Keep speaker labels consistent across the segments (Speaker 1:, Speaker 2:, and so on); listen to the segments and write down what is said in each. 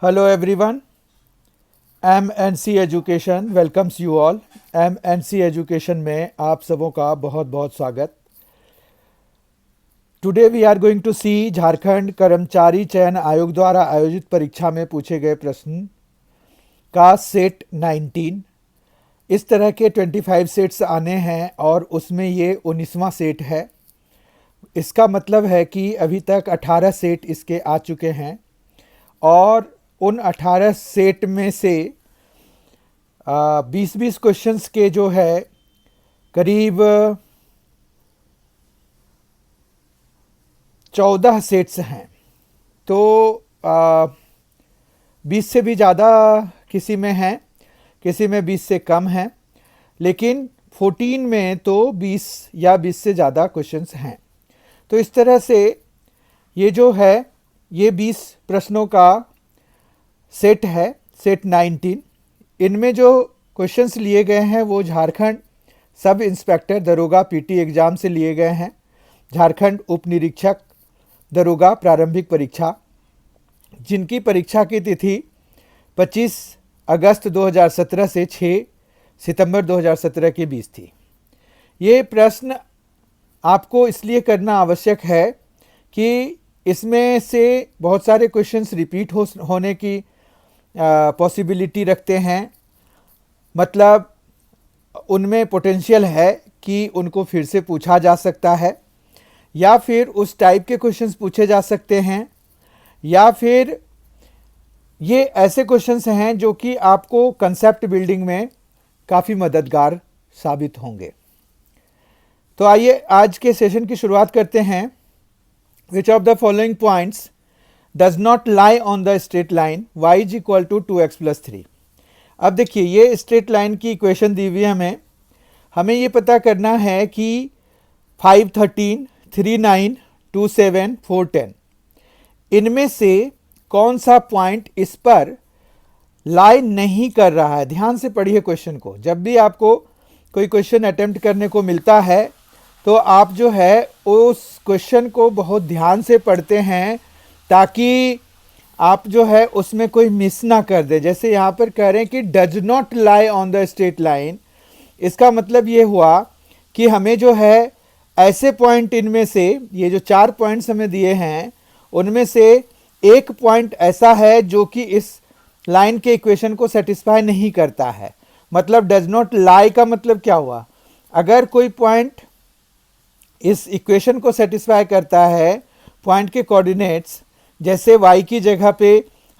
Speaker 1: Hello everyone, MNC education welcomes you all. MNC education में आप सबों का बहुत बहुत स्वागत। Today we are going to see Jharkhand कर्मचारी चयन आयोग द्वारा आयोजित परीक्षा में पूछे गए प्रश्न का सेट 19। इस तरह के 25 सेट्स आने हैं और उसमें ये 19वां सेट है। इसका मतलब है कि अभी तक 18 सेट इसके आ चुके हैं और उन 18 सेट में से 20-20 क्वेश्चंस के जो है करीब 14 सेट्स हैं। तो 20 से भी ज़्यादा किसी में हैं, किसी में 20 से कम हैं, लेकिन 14 में तो 20 या 20 से ज़्यादा क्वेश्चंस हैं। तो इस तरह से ये जो है ये 20 प्रश्नों का सेट है, सेट 19। इनमें जो क्वेश्चंस लिए गए हैं वो झारखंड सब इंस्पेक्टर दरोगा पीटी एग्ज़ाम से लिए गए हैं। झारखंड उप निरीक्षक दरोगा प्रारंभिक परीक्षा, जिनकी परीक्षा की तिथि 25 अगस्त 2017 से 6 सितंबर 2017 के बीच थी। ये प्रश्न आपको इसलिए करना आवश्यक है कि इसमें से बहुत सारे क्वेश्चंस रिपीट होने की पॉसिबिलिटी रखते हैं। मतलब उनमें पोटेंशियल है कि उनको फिर से पूछा जा सकता है, या फिर उस टाइप के क्वेश्चंस पूछे जा सकते हैं, या फिर ये ऐसे क्वेश्चंस हैं जो कि आपको कंसेप्ट बिल्डिंग में काफ़ी मददगार साबित होंगे। तो आइए आज के सेशन की शुरुआत करते हैं। Which of the following points does not lie on the straight line y is equal to 2x plus 3। अब देखिए ये स्ट्रेट लाइन की इक्वेशन दी हुई है। हमें ये पता करना है कि 5, 13, 3, 9, 2, 7, 4, 10 इनमें से कौन सा पॉइंट इस पर लाई नहीं कर रहा है। ध्यान से पढ़िए क्वेश्चन को। जब भी आपको कोई क्वेश्चन अटेम्प्ट करने को मिलता है तो आप जो है उस क्वेश्चन को बहुत ध्यान से पढ़ते हैं ताकि आप जो है उसमें कोई मिस ना कर दे। जैसे यहाँ पर कह रहे हैं कि does not lie on the straight line, इसका मतलब ये हुआ कि हमें जो है ऐसे पॉइंट इनमें से, ये जो 4 पॉइंट्स हमें दिए हैं उनमें से एक पॉइंट ऐसा है जो कि इस लाइन के इक्वेशन को सेटिस्फाई नहीं करता है। मतलब डज नॉट लाई का मतलब क्या हुआ, अगर कोई पॉइंट इस इक्वेशन को सेटिस्फाई करता है, पॉइंट के कोऑर्डिनेट्स जैसे y की जगह पे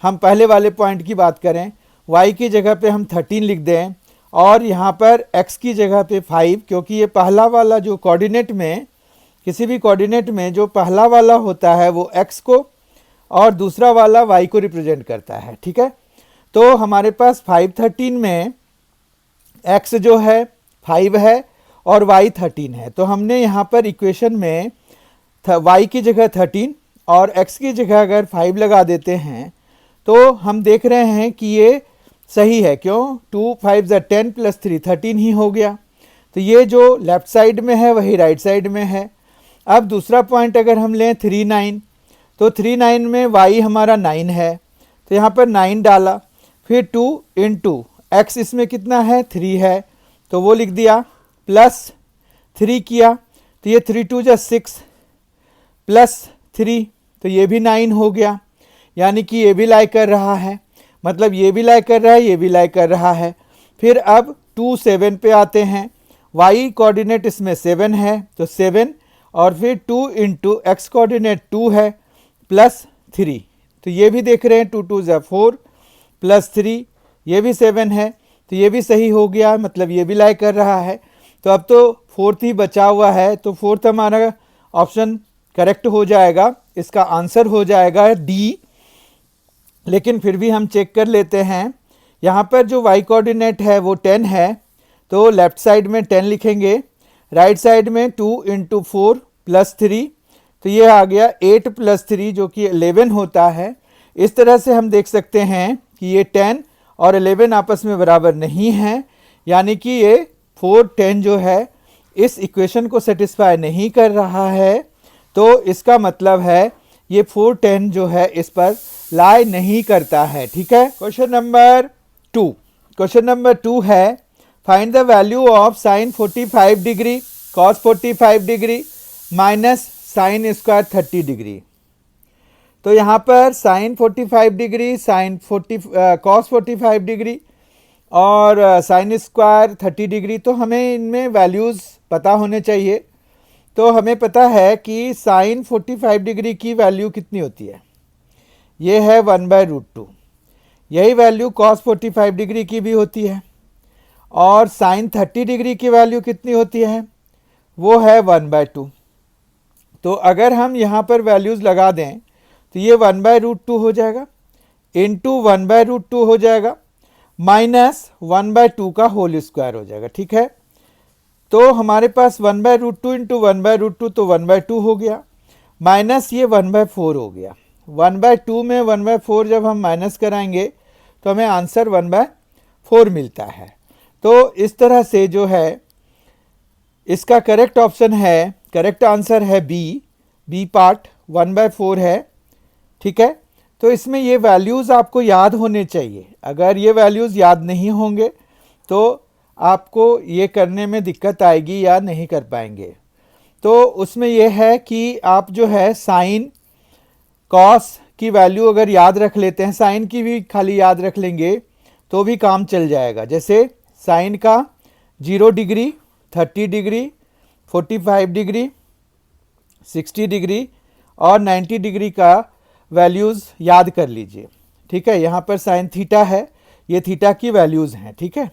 Speaker 1: हम पहले वाले पॉइंट की बात करें, y की जगह पे हम 13 लिख दें और यहाँ पर x की जगह पे 5, क्योंकि ये पहला वाला जो कोऑर्डिनेट में, किसी भी कोऑर्डिनेट में जो पहला वाला होता है वो x को और दूसरा वाला y को रिप्रेजेंट करता है। ठीक है, तो हमारे पास 5, 13 में x जो है 5 है और y 13 है। तो हमने यहाँ पर इक्वेशन में y की जगह 13 और x की जगह अगर 5 लगा देते हैं तो हम देख रहे हैं कि ये सही है। क्यों, 2 5 10 प्लस 3 13 ही हो गया। तो ये जो लेफ्ट साइड में है वही राइट साइड में है। अब दूसरा पॉइंट अगर हम लें 3 9, तो 3 9 में y हमारा 9 है, तो यहाँ पर 9 डाला, फिर 2 इंटू x इसमें कितना है 3 है तो वो लिख दिया, प्लस 3 किया तो ये 3 2 जा 6 प्लस 3 तो ये भी 9 हो गया। यानी कि ये भी लाई कर रहा है, मतलब ये भी लाई कर रहा है, ये भी लाई कर रहा है। फिर अब 2 7 पे आते हैं, y कोऑर्डिनेट इसमें 7 है तो 7 और फिर 2 इंटू एक्स कोऑर्डिनेट 2 है प्लस 3, तो ये भी देख रहे हैं 2 2 जा 4 प्लस 3, ये भी 7 है तो ये भी सही हो गया, मतलब ये भी लाई कर रहा है। तो अब तो 4th ही बचा हुआ है, तो 4th हमारा ऑप्शन करेक्ट हो जाएगा, इसका आंसर हो जाएगा डी। लेकिन फिर भी हम चेक कर लेते हैं। यहाँ पर जो y कोऑर्डिनेट है वो 10 है तो लेफ्ट साइड में 10 लिखेंगे, राइट साइड में 2 इंटू 4 प्लस 3, तो ये आ गया 8 प्लस 3 जो कि 11 होता है। इस तरह से हम देख सकते हैं कि ये 10 और 11 आपस में बराबर नहीं है, यानी कि ये 4 10 जो है इस इक्वेशन को सेटिस्फाई नहीं कर रहा है। तो इसका मतलब है ये 410 जो है इस पर लाई नहीं करता है। ठीक है। क्वेश्चन नंबर 2 है find the value of sine 45 degree cos 45 degree minus sine square 30 degree. तो यहाँ पर साइन 45 डिग्री कॉस 45 डिग्री और साइन स्क्वायर 30 डिग्री, तो हमें इनमें वैल्यूज़ पता होने चाहिए। तो हमें पता है कि साइन 45 डिग्री की वैल्यू कितनी होती है, ये है 1/√2। यही वैल्यू कॉस 45 डिग्री की भी होती है। और साइन 30 डिग्री की वैल्यू कितनी होती है, वो है 1/2। तो अगर हम यहाँ पर वैल्यूज़ लगा दें तो ये 1/√2 हो जाएगा, इंटू 1/√2 हो जाएगा, माइनस 1/2 का होल स्क्वायर हो जाएगा। ठीक है। तो हमारे पास 1/√2 इंटू 1/√2 तो 1/2 हो गया, माइनस ये 1/4 हो गया। 1/2 में 1/4 जब हम माइनस कराएंगे तो हमें आंसर 1/4 मिलता है। तो इस तरह से जो है इसका करेक्ट ऑप्शन है, करेक्ट आंसर है बी पार्ट 1/4 है। ठीक है। तो इसमें ये वैल्यूज़ आपको याद होने चाहिए। अगर ये वैल्यूज़ याद नहीं होंगे तो आपको ये करने में दिक्कत आएगी या नहीं कर पाएंगे। तो उसमें यह है कि आप जो है साइन कॉस की वैल्यू अगर याद रख लेते हैं, साइन की भी खाली याद रख लेंगे तो भी काम चल जाएगा। जैसे साइन का 0 डिग्री, 30 डिग्री, 45 डिग्री, 60 डिग्री और 90 डिग्री का वैल्यूज़ याद कर लीजिए। ठीक है। यहाँ पर साइन थीटा है, ये थीटा की वैल्यूज़ हैं। ठीक है।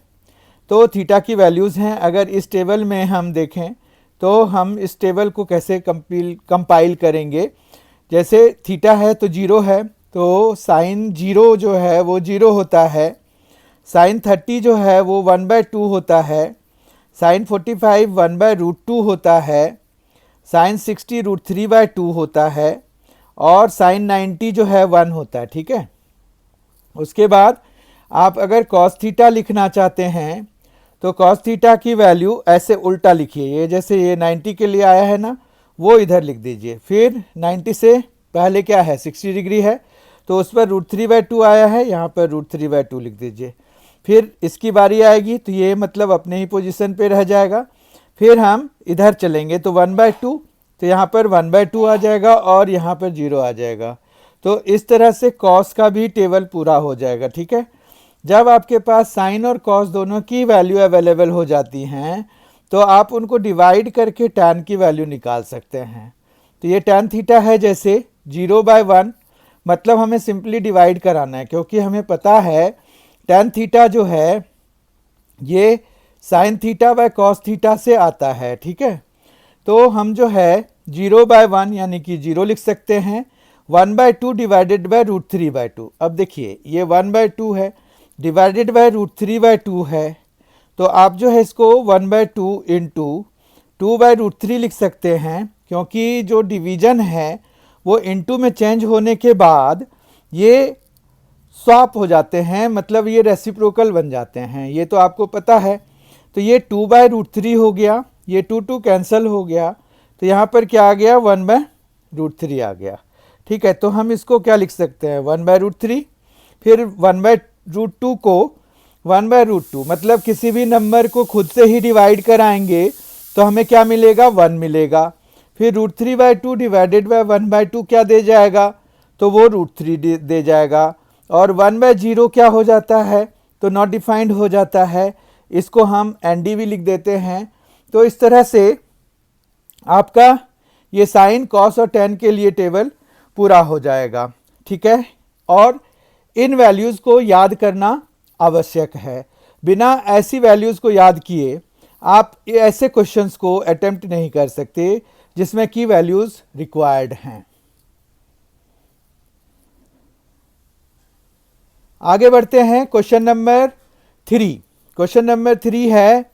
Speaker 1: तो थीटा की वैल्यूज़ हैं। अगर इस टेबल में हम देखें तो हम इस टेबल को कैसे कंपाइल करेंगे। जैसे थीटा है तो 0 है, तो साइन 0 जो है वो 0 होता है। साइन 30 जो है वो 1/2 होता है। साइन 45 1/√2 होता है। साइन 60 √3/2 होता है। और साइन 90 जो है 1 होता है। ठीक है। उसके बाद आप अगर कॉस थीटा लिखना चाहते हैं तो कॉस थीटा की वैल्यू ऐसे उल्टा लिखिए, ये जैसे ये 90 के लिए आया है ना, वो इधर लिख दीजिए। फिर 90 से पहले क्या है, 60 डिग्री है, तो उस पर √3/2 आया है, यहाँ पर √3/2 लिख दीजिए। फिर इसकी बारी आएगी तो ये मतलब अपने ही पोजीशन पे रह जाएगा। फिर हम इधर चलेंगे तो 1/2, तो यहाँ पर 1/2 आ जाएगा और यहाँ पर 0 आ जाएगा। तो इस तरह से कॉस का भी टेबल पूरा हो जाएगा। ठीक है। जब आपके पास साइन और कॉस दोनों की वैल्यू अवेलेबल हो जाती हैं तो आप उनको डिवाइड करके टैन की वैल्यू निकाल सकते हैं। तो ये टैन थीटा है, जैसे 0/1, मतलब हमें सिंपली डिवाइड कराना है, क्योंकि हमें पता है टैन थीटा जो है ये sine theta by cos theta से आता है। ठीक है। तो हम जो है 0/1 यानी कि 0 लिख सकते हैं, 1/2 डिवाइडेड बाय √3/2। अब देखिए ये 1/2 है, डिवाइडेड बाय √3/2 है, तो आप जो है इसको 1/2 इंटू 2/√3 लिख सकते हैं, क्योंकि जो डिवीजन है वो इंटू में चेंज होने के बाद ये स्वैप हो जाते हैं, मतलब ये रेसिप्रोकल बन जाते हैं, ये तो आपको पता है। तो ये 2/√3 हो गया, ये 2 कैंसिल हो गया, तो यहाँ पर क्या आ गया, 1/√3 आ गया। ठीक है। तो हम इसको क्या लिख सकते हैं, 1/√3, फिर 1/√2 को 1/√2, मतलब किसी भी नंबर को खुद से ही डिवाइड कराएंगे तो हमें क्या मिलेगा, 1 मिलेगा। फिर √3/2 डिवाइडेड बाय 1/2 क्या दे जाएगा, तो वो √3 दे जाएगा। और 1/0 क्या हो जाता है, तो नॉट डिफाइंड हो जाता है, इसको हम NDV लिख देते हैं। तो इस तरह से आपका ये साइन कॉस और टैन के लिए टेबल पूरा हो जाएगा। ठीक है। और इन वैल्यूज़ को याद करना आवश्यक है। बिना ऐसी वैल्यूज़ को याद किए आप ऐसे क्वेश्चंस को अटेम्प्ट नहीं कर सकते जिसमें की वैल्यूज़ रिक्वायर्ड हैं। आगे बढ़ते हैं। Question number 3। क्वेश्चन नंबर 3 है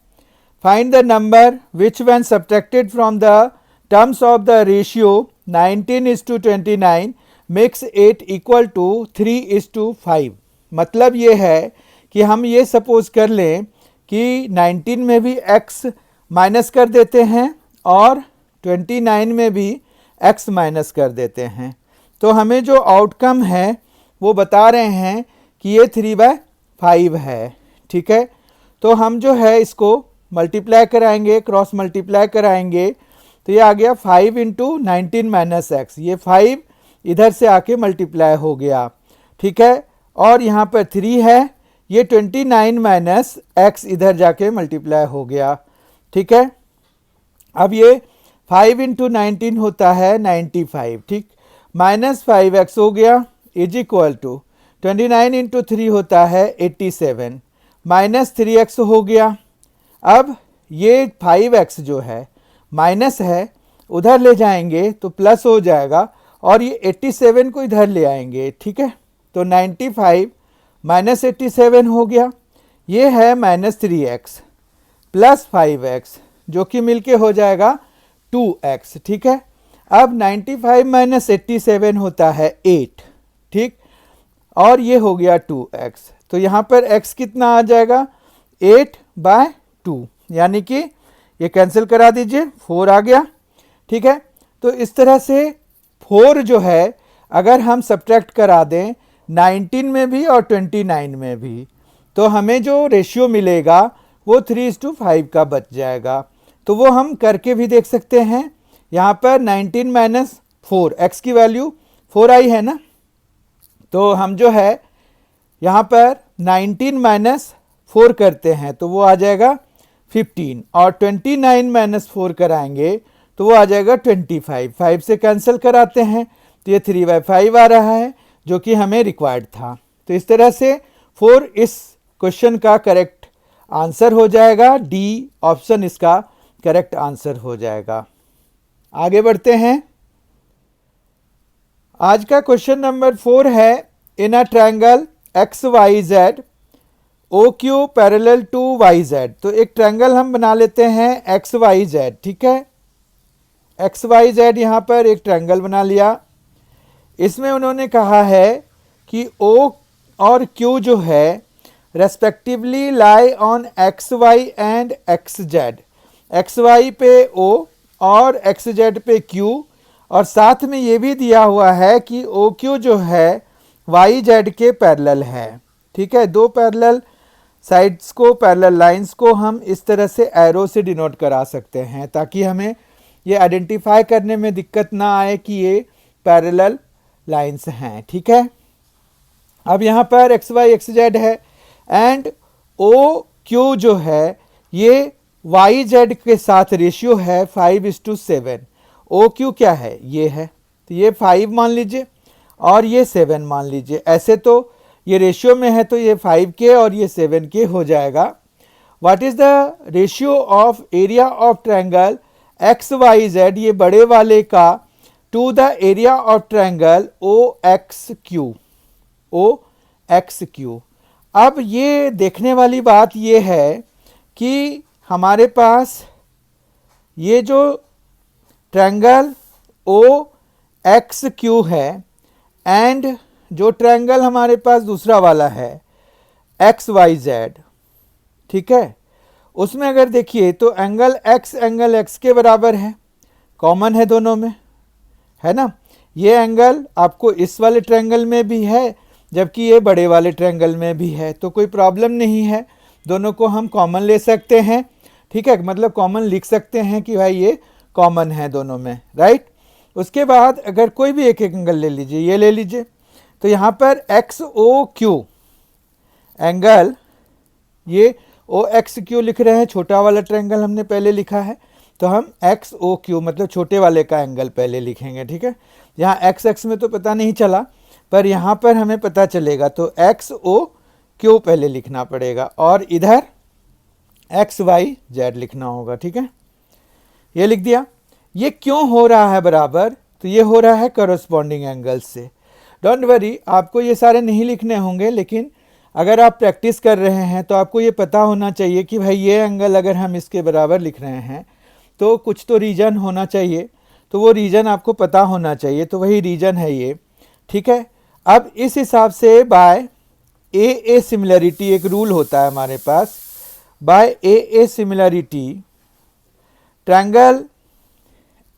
Speaker 1: find the number which when subtracted from the terms of the ratio 19:29 makes 8 equal to 3:5। मतलब ये है कि हम ये सपोज कर लें कि 19 में भी x माइनस कर देते हैं और 29 में भी x माइनस कर देते हैं। तो हमें जो आउटकम है वो बता रहे हैं कि ये 3/5 है। ठीक है, तो हम जो है इसको मल्टीप्लाई कराएंगे, क्रॉस मल्टीप्लाई कराएंगे, तो ये आ गया 5 इंटू 19 माइनस एक्स। ये 5 इधर से आके मल्टीप्लाई हो गया। ठीक है, और यहाँ पर 3 है, ये 29 माइनस एक्स इधर जाके मल्टीप्लाई हो गया। ठीक है, अब ये 5 इंटू 19 होता है 95। ठीक, माइनस 5x हो गया इज इक्वल टू 29 इंटू 3 होता है 87 माइनस 3x हो गया। अब ये 5x जो है माइनस है, उधर ले जाएंगे तो प्लस हो जाएगा, और ये 87 को इधर ले आएंगे। ठीक है, तो 95 माइनस 87 हो गया। ये है माइनस 3x प्लस 5x जो कि मिलके हो जाएगा 2x। ठीक है, अब 95 माइनस 87 होता है 8। ठीक, और ये हो गया 2x, तो यहाँ पर x कितना आ जाएगा 8/2, यानी कि ये कैंसिल करा दीजिए, 4 आ गया। ठीक है, तो इस तरह से 4 जो है अगर हम सब्ट्रैक्ट करा दें 19 में भी और 29 में भी, तो हमें जो रेशियो मिलेगा वो 3:5 का बच जाएगा। तो वो हम करके भी देख सकते हैं। यहाँ पर 19 माइनस 4, एक्स की वैल्यू 4 आई है ना, तो हम जो है यहाँ पर 19 माइनस 4 करते हैं तो वो आ जाएगा 15, और 29 माइनस 4 कराएंगे तो वो आ जाएगा 25। 5 से कैंसिल कराते हैं तो ये 3/5 आ रहा है जो कि हमें रिक्वायर्ड था। तो इस तरह से 4 इस क्वेश्चन का करेक्ट आंसर हो जाएगा। डी ऑप्शन इसका करेक्ट आंसर हो जाएगा। आगे बढ़ते हैं। आज का क्वेश्चन नंबर 4 है, in a triangle X Y Z O Q parallel to Y Z. तो एक ट्रायंगल हम बना लेते हैं एक्स वाई जेड। ठीक है, एक्स वाई जेड यहाँ पर एक ट्रायंगल बना लिया। इसमें उन्होंने कहा है कि ओ और क्यू जो है respectively lie on X Y and X Z. X Y पे ओ और एक्स जेड पे क्यू, और साथ में ये भी दिया हुआ है कि ओ क्यू जो है वाई जेड के पैरेलल है। ठीक है, दो पैरेलल साइड्स को, पैरेलल लाइंस को हम इस तरह से एरो से डिनोट करा सकते हैं ताकि हमें ये आइडेंटिफाई करने में दिक्कत ना आए कि ये पैरेलल लाइंस हैं। ठीक है, अब यहाँ पर एक्स वाई एक्स जेड है एंड ओ क्यू जो है ये वाई जेड के साथ रेशियो है 5:7। ओ क्यू क्या है, ये है, तो ये 5 मान लीजिए और ये 7 मान लीजिए। ऐसे तो ये रेशियो में है तो ये 5 के और ये 7 के हो जाएगा। What is the ratio of area of triangle X Y Z, ये बड़े वाले का, to the area of triangle O X Q, O X Q. अब ये देखने वाली बात ये है कि हमारे पास ये जो ट्रायंगल ओ एक्स क्यू है एंड जो ट्रायंगल हमारे पास दूसरा वाला है एक्स वाई जेड, ठीक है, उसमें अगर देखिए तो एंगल एक्स के बराबर है, कॉमन है दोनों में, है ना। ये एंगल आपको इस वाले ट्रायंगल में भी है जबकि ये बड़े वाले ट्रायंगल में भी है, तो कोई प्रॉब्लम नहीं है, दोनों को हम कॉमन ले सकते हैं। ठीक है, मतलब कॉमन लिख सकते हैं कि भाई ये कॉमन है दोनों में, राइट। उसके बाद अगर कोई भी एक एंगल ले लीजिए, ये ले लीजिए, तो यहाँ पर एक्स ओ क्यू एंगल, ये ओ एक्स क्यू लिख रहे हैं, छोटा वाला ट्रायंगल हमने पहले लिखा है, तो हम एक्स ओ क्यू मतलब छोटे वाले का एंगल पहले लिखेंगे। ठीक है, यहाँ एक्स एक्स में तो पता नहीं चला, पर यहाँ पर हमें पता चलेगा, तो एक्स ओ क्यू पहले लिखना पड़ेगा और इधर एक्स वाई जेड लिखना होगा। ठीक है, ये लिख दिया। ये क्यों हो रहा है बराबर, तो ये हो रहा है करस्पॉन्डिंग एंगल से। डोंट वरी, आपको ये सारे नहीं लिखने होंगे, लेकिन अगर आप प्रैक्टिस कर रहे हैं तो आपको ये पता होना चाहिए कि भाई ये एंगल अगर हम इसके बराबर लिख रहे हैं तो कुछ तो रीजन होना चाहिए, तो वो रीजन आपको पता होना चाहिए, तो वही रीजन है ये। ठीक है, अब इस हिसाब से बाय ए सिमिलरिटी एक रूल होता है हमारे पास, by a similarity triangle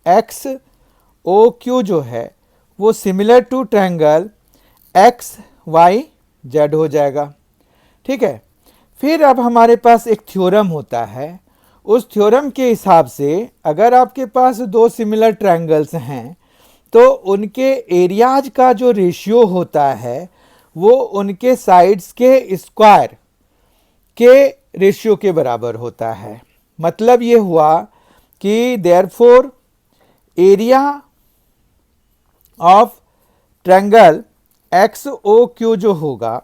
Speaker 1: X O Q जो है वो similar to triangle X Y Z हो जाएगा। ठीक है, फिर अब हमारे पास एक थ्योरम होता है, उस थ्योरम के हिसाब से अगर आपके पास दो सिमिलर ट्रायंगल्स हैं तो उनके एरियाज का जो रेशियो होता है वो उनके साइड्स के स्क्वायर के रेशियो के बराबर होता है। मतलब ये हुआ कि therefore area of triangle X O Q जो होगा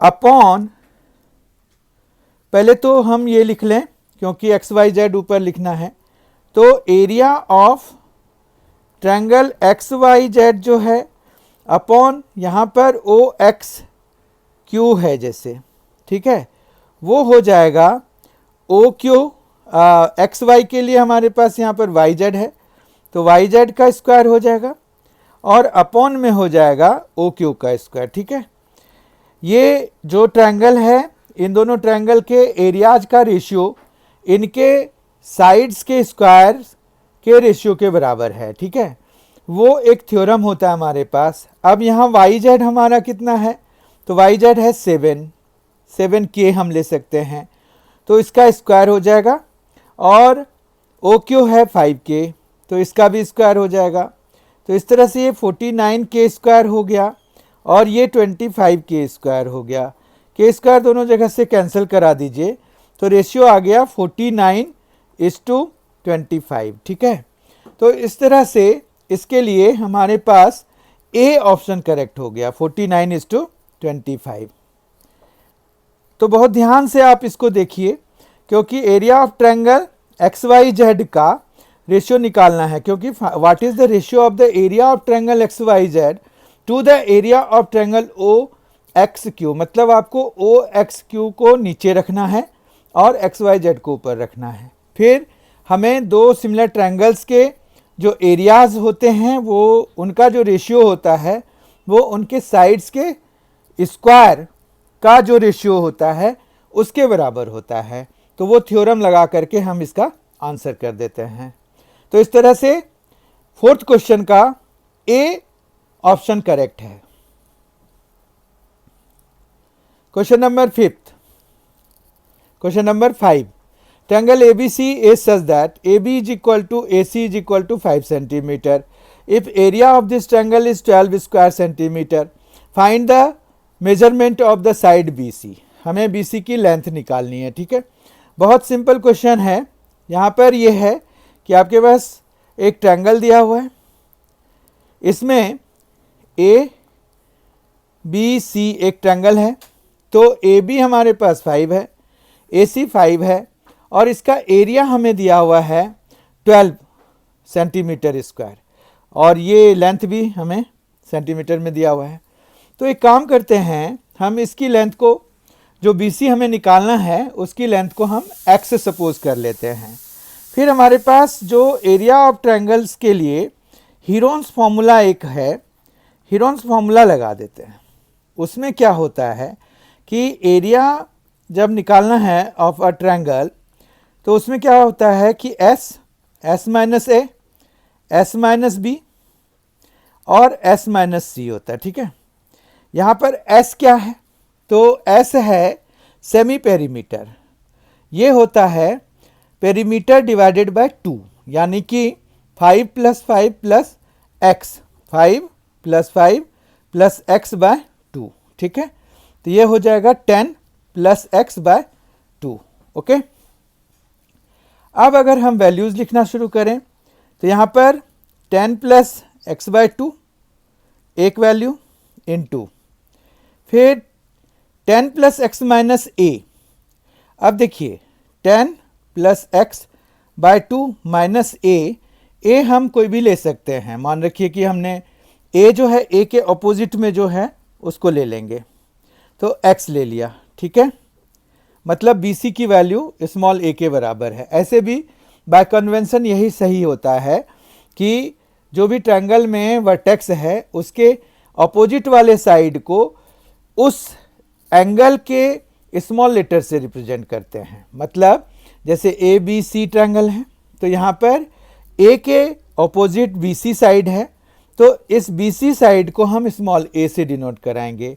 Speaker 1: अपॉन, पहले तो हम ये लिख लें क्योंकि एक्स वाई जेड ऊपर लिखना है, तो area of triangle X Y Z जो है अपॉन यहाँ पर ओ एक्स क्यू है जैसे, ठीक है, वो हो जाएगा ओ क्यू, एक्स वाई के लिए हमारे पास यहाँ पर वाई जेड है तो वाई जेड का स्क्वायर हो जाएगा और अपॉन में हो जाएगा ओ क्यू का स्क्वायर। ठीक है, ये जो ट्रायंगल है इन दोनों ट्रायंगल के एरियाज का रेशियो इनके साइड्स के स्क्वायर के रेशियो के बराबर है। ठीक है, वो एक थ्योरम होता है हमारे पास। अब यहाँ वाई जेड हमारा कितना है, तो वाई जेड है 7 के हम ले सकते हैं तो इसका स्क्वायर हो जाएगा, और ओ क्यू है 5 के तो इसका भी स्क्वायर हो जाएगा। तो इस तरह से ये 49 के स्क्वायर हो गया और ये 25 के स्क्वायर हो गया। के स्क्वायर दोनों जगह से कैंसिल करा दीजिए तो रेशियो आ गया 49:25। ठीक है, तो इस तरह से इसके लिए हमारे पास ए ऑप्शन करेक्ट हो गया 49:25। तो बहुत ध्यान से आप इसको देखिए क्योंकि area of triangle X Y Z का रेशियो निकालना है, क्योंकि what is the ratio of the area of triangle X Y Z to the area of triangle O X Q, मतलब आपको ओ एक्स क्यू को नीचे रखना है और एक्स वाई जेड को ऊपर रखना है। फिर हमें दो सिमिलर ट्रायंगल्स के जो एरियाज होते हैं वो उनका जो रेशियो होता है वो उनके साइड्स के स्क्वायर का जो रेशियो होता है उसके बराबर होता है। तो वो थ्योरम लगा करके हम इसका आंसर कर देते हैं। तो इस तरह से फोर्थ क्वेश्चन का ए ऑप्शन करेक्ट है। Question number 5, triangle ABC is such that AB is equal to AC is equal to 5 centimeter. If area of this triangle is 12 square centimeter, find the measurement of the side BC. हमें BC की length निकालनी है। ठीक है, बहुत simple question है। यहाँ पर यह है कि आपके पास एक ट्रायंगल दिया हुआ है, इसमें ए बी सी एक ट्रायंगल है, तो ए बी हमारे पास 5 है, ए सी 5 है और इसका एरिया हमें दिया हुआ है 12 सेंटीमीटर स्क्वायर और ये लेंथ भी हमें सेंटीमीटर में दिया हुआ है। तो एक काम करते हैं, हम इसकी लेंथ को जो BC हमें निकालना है उसकी लेंथ को हम x सपोज कर लेते हैं। फिर हमारे पास जो एरिया ऑफ ट्रायंगल्स के लिए हीरोन्स फॉर्मूला एक है, हीरोन्स फॉर्मूला लगा देते हैं। उसमें क्या होता है कि एरिया जब निकालना है ऑफ अ ट्रायंगल तो उसमें क्या होता है कि S minus A, S minus B और S माइनस C होता है। ठीक है, यहाँ पर S क्या है, तो S है सेमी पेरीमीटर, ये होता है पेरीमीटर डिवाइडेड बाय 2, यानी कि 5 + 5 + x, 5 + 5 + x बाय 2। ठीक है, तो ये हो जाएगा 10 + x बाय 2। ओके, अब अगर हम वैल्यूज़ लिखना शुरू करें तो यहाँ पर 10 + x बाय 2 एक वैल्यू इनटू, फिर 10 + x माइनस a। अब देखिए 10 + x बाय 2 माइनस a हम कोई भी ले सकते हैं। मान रखिए कि हमने a जो है a के ऑपोजिट में जो है उसको ले लेंगे, तो x ले लिया। ठीक है, मतलब BC की वैल्यू स्मॉल a के बराबर है। ऐसे भी बाय कन्वेंशन यही सही होता है कि जो भी ट्रायंगल में वर्टेक्स है उसके ऑपोजिट वाले साइड को उस एंगल के स्मॉल लेटर से रिप्रेजेंट करते हैं। मतलब जैसे ABC ट्रायंगल है तो यहाँ पर A के ऑपोजिट BC साइड है तो इस BC साइड को हम स्मॉल a से डिनोट कराएंगे,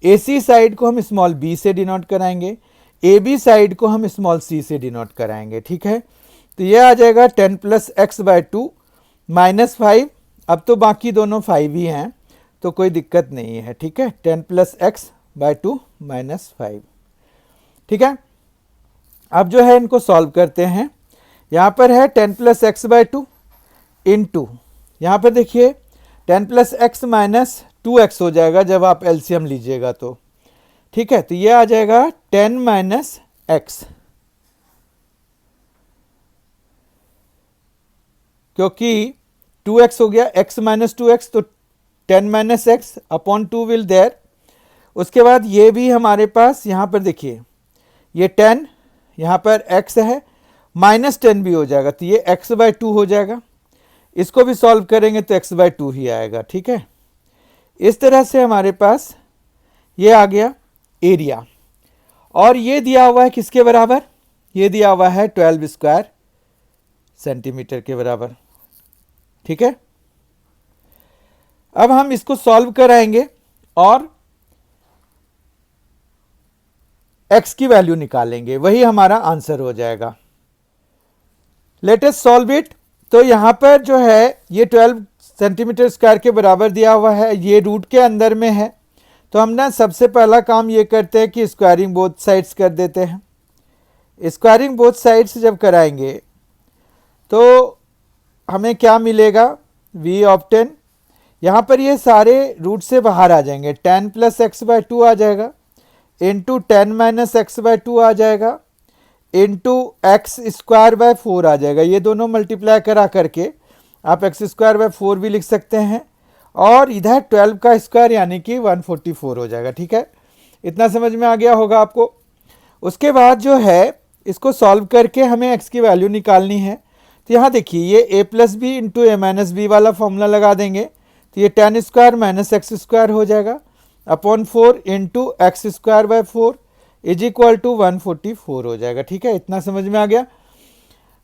Speaker 1: AC साइड को हम स्मॉल b से डिनोट कराएंगे, AB साइड को हम स्मॉल c से डिनोट कराएंगे। ठीक है, तो ये आ जाएगा 10 प्लस एक्स बाय 2 माइनस 5। अब तो बाकी दोनों 5 ही हैं तो कोई दिक्कत नहीं है। ठीक है, 10 प्लस एक्स बाय 2 माइनस 5। ठीक है, अब जो है इनको सॉल्व करते हैं। यहाँ पर है 10 प्लस एक्स बाय 2 इंटू, यहाँ पर देखिए 10 प्लस एक्स माइनस 2x हो जाएगा जब आप एलसीएम लीजिएगा तो। ठीक है, तो ये आ जाएगा 10 माइनस एक्स, क्योंकि 2x हो गया, x माइनस 2x तो 10 minus X upon 2 will there. उसके बाद ये भी हमारे पास यहाँ पर देखिए ये 10, यहाँ पर x है, माइनस 10 भी हो जाएगा तो ये x बाय 2 हो जाएगा। इसको भी सॉल्व करेंगे तो x बाय 2 ही आएगा। ठीक है, इस तरह से हमारे पास ये आ गया एरिया। और ये दिया हुआ है किसके बराबर, ये दिया हुआ है 12 स्क्वायर सेंटीमीटर के बराबर। ठीक है, अब हम इसको सॉल्व कराएंगे और x की वैल्यू निकालेंगे, वही हमारा आंसर हो जाएगा। Let us solve it. तो यहां पर जो है ये 12 सेंटीमीटर स्क्वायर के बराबर दिया हुआ है, ये रूट के अंदर में है, तो हम ना सबसे पहला काम ये करते हैं कि स्क्वायरिंग बोथ साइड्स कर देते हैं। स्क्वायरिंग बोथ साइड्स जब कराएंगे तो हमें क्या मिलेगा, v ऑफ 10, यहाँ पर ये सारे रूट से बाहर आ जाएंगे, 10 प्लस एक्स बाय 2 आ जाएगा, इंटू 10 माइनस एक्स बाय 2 आ जाएगा, इंटू एक्स स्क्वायर बाय 4 आ जाएगा। ये दोनों मल्टीप्लाई करा करके आप एक्स स्क्वायर बाय 4 भी लिख सकते हैं, और इधर 12 का स्क्वायर यानी कि 144 हो जाएगा। ठीक है, इतना समझ में आ गया होगा आपको। उसके बाद जो है इसको सॉल्व करके हमें x की वैल्यू निकालनी है। तो यहाँ देखिए ये a plus B into A minus B वाला फॉर्मूला लगा देंगे, तो ये 10 स्क्वायर माइनस एक्स स्क्वायर हो जाएगा upon 4 into X square by 4 is equal to 144 हो जाएगा। ठीक है, इतना समझ में आ गया।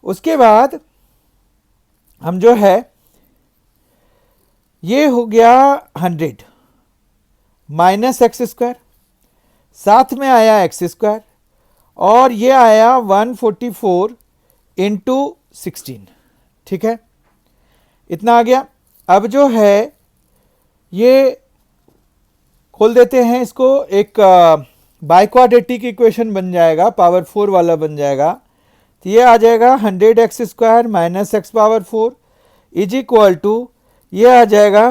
Speaker 1: उसके बाद हम जो है ये हो गया 100 माइनस एक्स स्क्वायर, साथ में आया एक्स स्क्वायर, और ये आया 144 इंटू 16। ठीक है, इतना आ गया। अब जो है ये खोल देते हैं इसको, एक बाइक्वाड्रेटिक इक्वेशन बन जाएगा, पावर 4 वाला बन जाएगा। तो ये आ जाएगा 100 X square minus X power 4 is equal to, ये आ जाएगा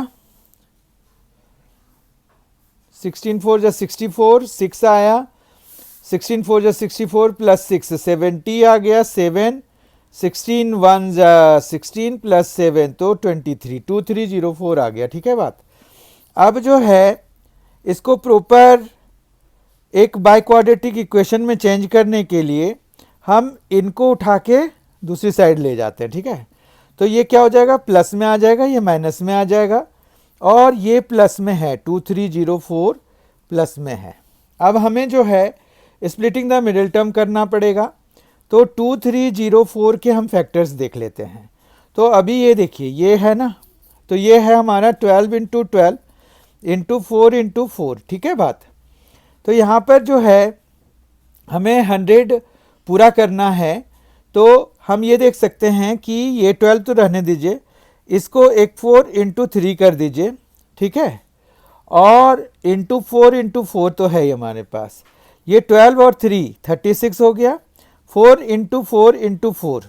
Speaker 1: 16 4 जा 64, 6 आया, 16 4 जा 64 प्लस 6 70 आ गया, 7 16 1 जा 16 प्लस 7 तो 23 2304 आ गया। ठीक है बात। अब जो है इसको प्रॉपर एक बाइक्वाड्रेटिक इक्वेशन में चेंज करने के लिए हम इनको उठा के दूसरी साइड ले जाते हैं। ठीक है, तो ये क्या हो जाएगा, प्लस में आ जाएगा, ये माइनस में आ जाएगा, और ये प्लस में है 2304 प्लस में है। अब हमें जो है स्प्लिटिंग द मिडिल टर्म करना पड़ेगा, तो 2304 के हम फैक्टर्स देख लेते हैं। तो अभी ये देखिए ये है ना, तो ये है हमारा 12 इंटू 12 इंटू 4 इंटू 4। ठीक है बात। तो यहाँ पर जो है हमें 100 पूरा करना है, तो हम ये देख सकते हैं कि ये 12 तो रहने दीजिए, इसको एक 4 इंटू 3 कर दीजिए। ठीक है, और इंटू 4 इंटू 4 तो है ही हमारे पास, ये 12 और 3 36 हो गया, 4 इंटू 4 इंटू 4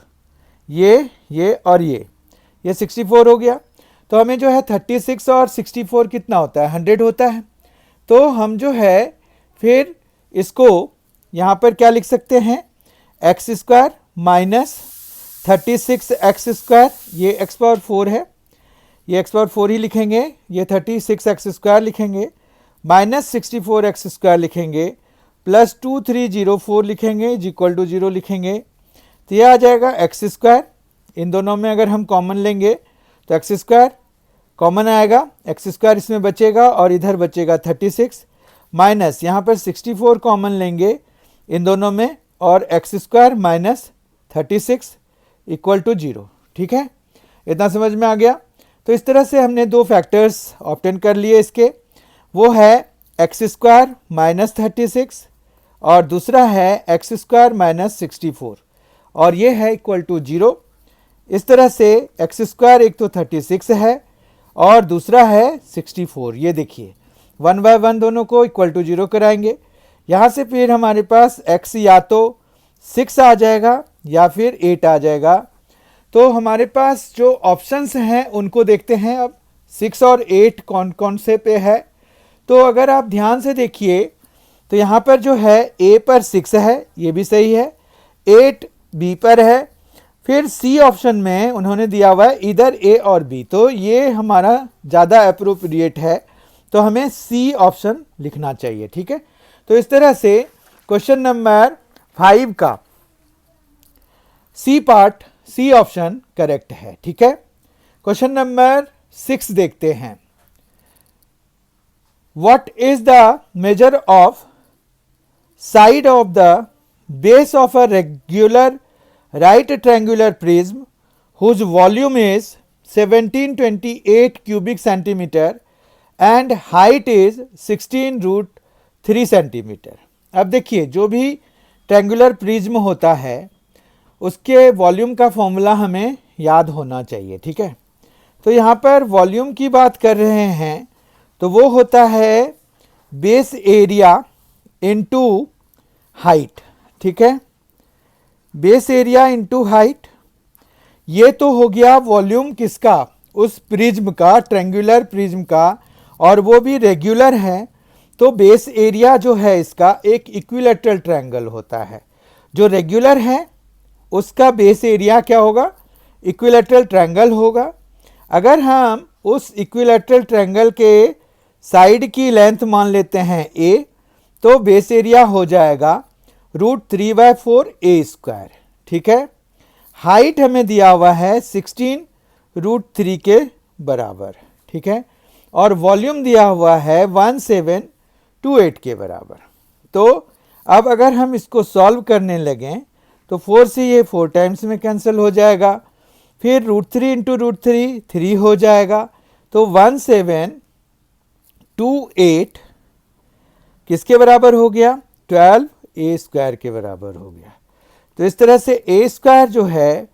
Speaker 1: ये और ये 64 हो गया। तो हमें जो है 36 और 64 कितना होता है, 100 होता है। तो हम जो है फिर इसको यहाँ पर क्या लिख सकते हैं, x square minus 36 x square, ये एक्स पावर 4 है, ये एक्स पावर 4 ही लिखेंगे, ये 36 एक्स स्क्वायर लिखेंगे, माइनस 64 एक्स स्क्वायर लिखेंगे, प्लस 2304 लिखेंगे, इज इक्वल टू 0 लिखेंगे। तो ये आ जाएगा एक्स स्क्वायर, इन दोनों में अगर हम कॉमन लेंगे तो एक्स स्क्वायर कॉमन आएगा, एक्स स्क्वायर इसमें बचेगा और इधर बचेगा 36, माइनस यहाँ पर 64 कॉमन लेंगे इन दोनों में, और X square minus 36 equal to 0। ठीक है, इतना समझ में आ गया। तो इस तरह से हमने दो फैक्टर्स ऑब्टेन कर लिए इसके, वो है एक्स स्क्वायर माइनस 36 और दूसरा है एक्स स्क्वायर माइनस 64 और ये है इक्वल टू 0। इस तरह से एक्स स्क्वायर एक तो 36 है और दूसरा है 64। ये देखिए 1 बाय 1 दोनों को इक्वल टू 0 कराएंगे। यहाँ से फिर हमारे पास x या तो 6 आ जाएगा या फिर 8 आ जाएगा। तो हमारे पास जो ऑप्शंस हैं उनको देखते हैं। अब 6 और 8 कौन कौन से पे है, तो अगर आप ध्यान से देखिए तो यहाँ पर जो है a पर 6 है, ये भी सही है, 8 b पर है, फिर सी ऑप्शन में उन्होंने दिया हुआ है इधर ए और बी, तो ये हमारा ज़्यादा अप्रोप्रिएट है, तो हमें सी ऑप्शन लिखना चाहिए। ठीक है, तो इस तरह से क्वेश्चन नंबर 5 का C part, C option correct है। ठीक है, क्वेश्चन नंबर 6 देखते हैं। What is the measure of side of the base of a regular right triangular prism whose volume is 1728 cubic centimeter and height is 16 root 3 centimeter। अब देखिए जो भी triangular prism होता है उसके वॉल्यूम का फॉर्मूला हमें याद होना चाहिए। ठीक है, तो यहाँ पर वॉल्यूम की बात कर रहे हैं तो वो होता है बेस एरिया इनटू हाइट। ठीक है, बेस एरिया इंटू हाइट, ये तो हो गया वॉल्यूम किसका, उस प्रिज्म का, ट्रायंगुलर प्रिज्म का, और वो भी रेगुलर है। तो बेस एरिया जो है इसका एक इक्विलैटरल ट्रायंगल होता है, जो रेगुलर है उसका बेस एरिया क्या होगा, इक्विलैटरल ट्रायंगल होगा। अगर हम उस इक्विलैटरल ट्रायंगल के साइड की लेंथ मान लेते हैं a, तो बेस एरिया हो जाएगा √3/4 ए स्क्वायर। ठीक है, हाइट हमें दिया हुआ है 16 √3 के बराबर। ठीक है, और वॉल्यूम दिया हुआ है 1728 के बराबर। तो अब अगर हम इसको सॉल्व करने लगें तो 4 से ये 4 टाइम्स में कैंसिल हो जाएगा, फिर √3 इंटू √3 3 हो जाएगा, तो 1728 किसके बराबर हो गया, 12 ए स्क्वायर के बराबर हो गया। तो इस तरह से ए स्क्वायर जो है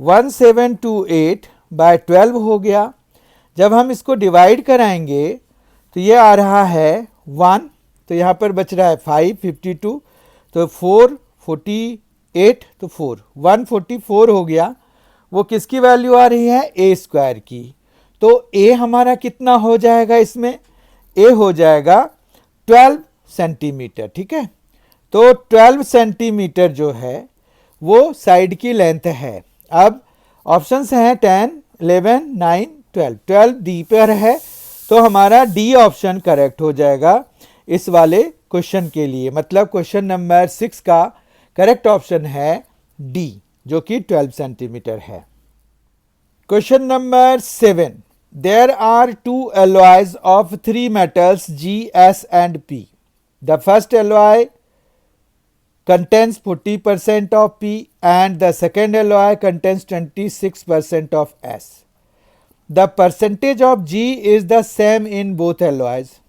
Speaker 1: 1728 बाय 12 हो गया। जब हम इसको डिवाइड कराएंगे तो ये आ रहा है 1, तो यहाँ पर बच रहा है 5, 52, तो 4, 48, तो 4, 144 हो गया। वो किसकी वैल्यू आ रही है, ए स्क्वायर की। तो ए हमारा कितना हो जाएगा, इसमें ए हो जाएगा 12 सेंटीमीटर। ठीक है, तो 12 सेंटीमीटर जो है वो साइड की लेंथ है। अब ऑप्शंस हैं 10, 11, 9, 12, 12 डी पर है, तो हमारा डी ऑप्शन करेक्ट हो जाएगा इस वाले क्वेश्चन के लिए। मतलब क्वेश्चन नंबर 6 का करेक्ट ऑप्शन है डी, जो कि 12 सेंटीमीटर है। Question number 7, there are 2 alloys of 3 metals G, S and P. The first alloy contains 40% of P and the second alloy contains 26% of S. The percentage of G is the same in both alloys.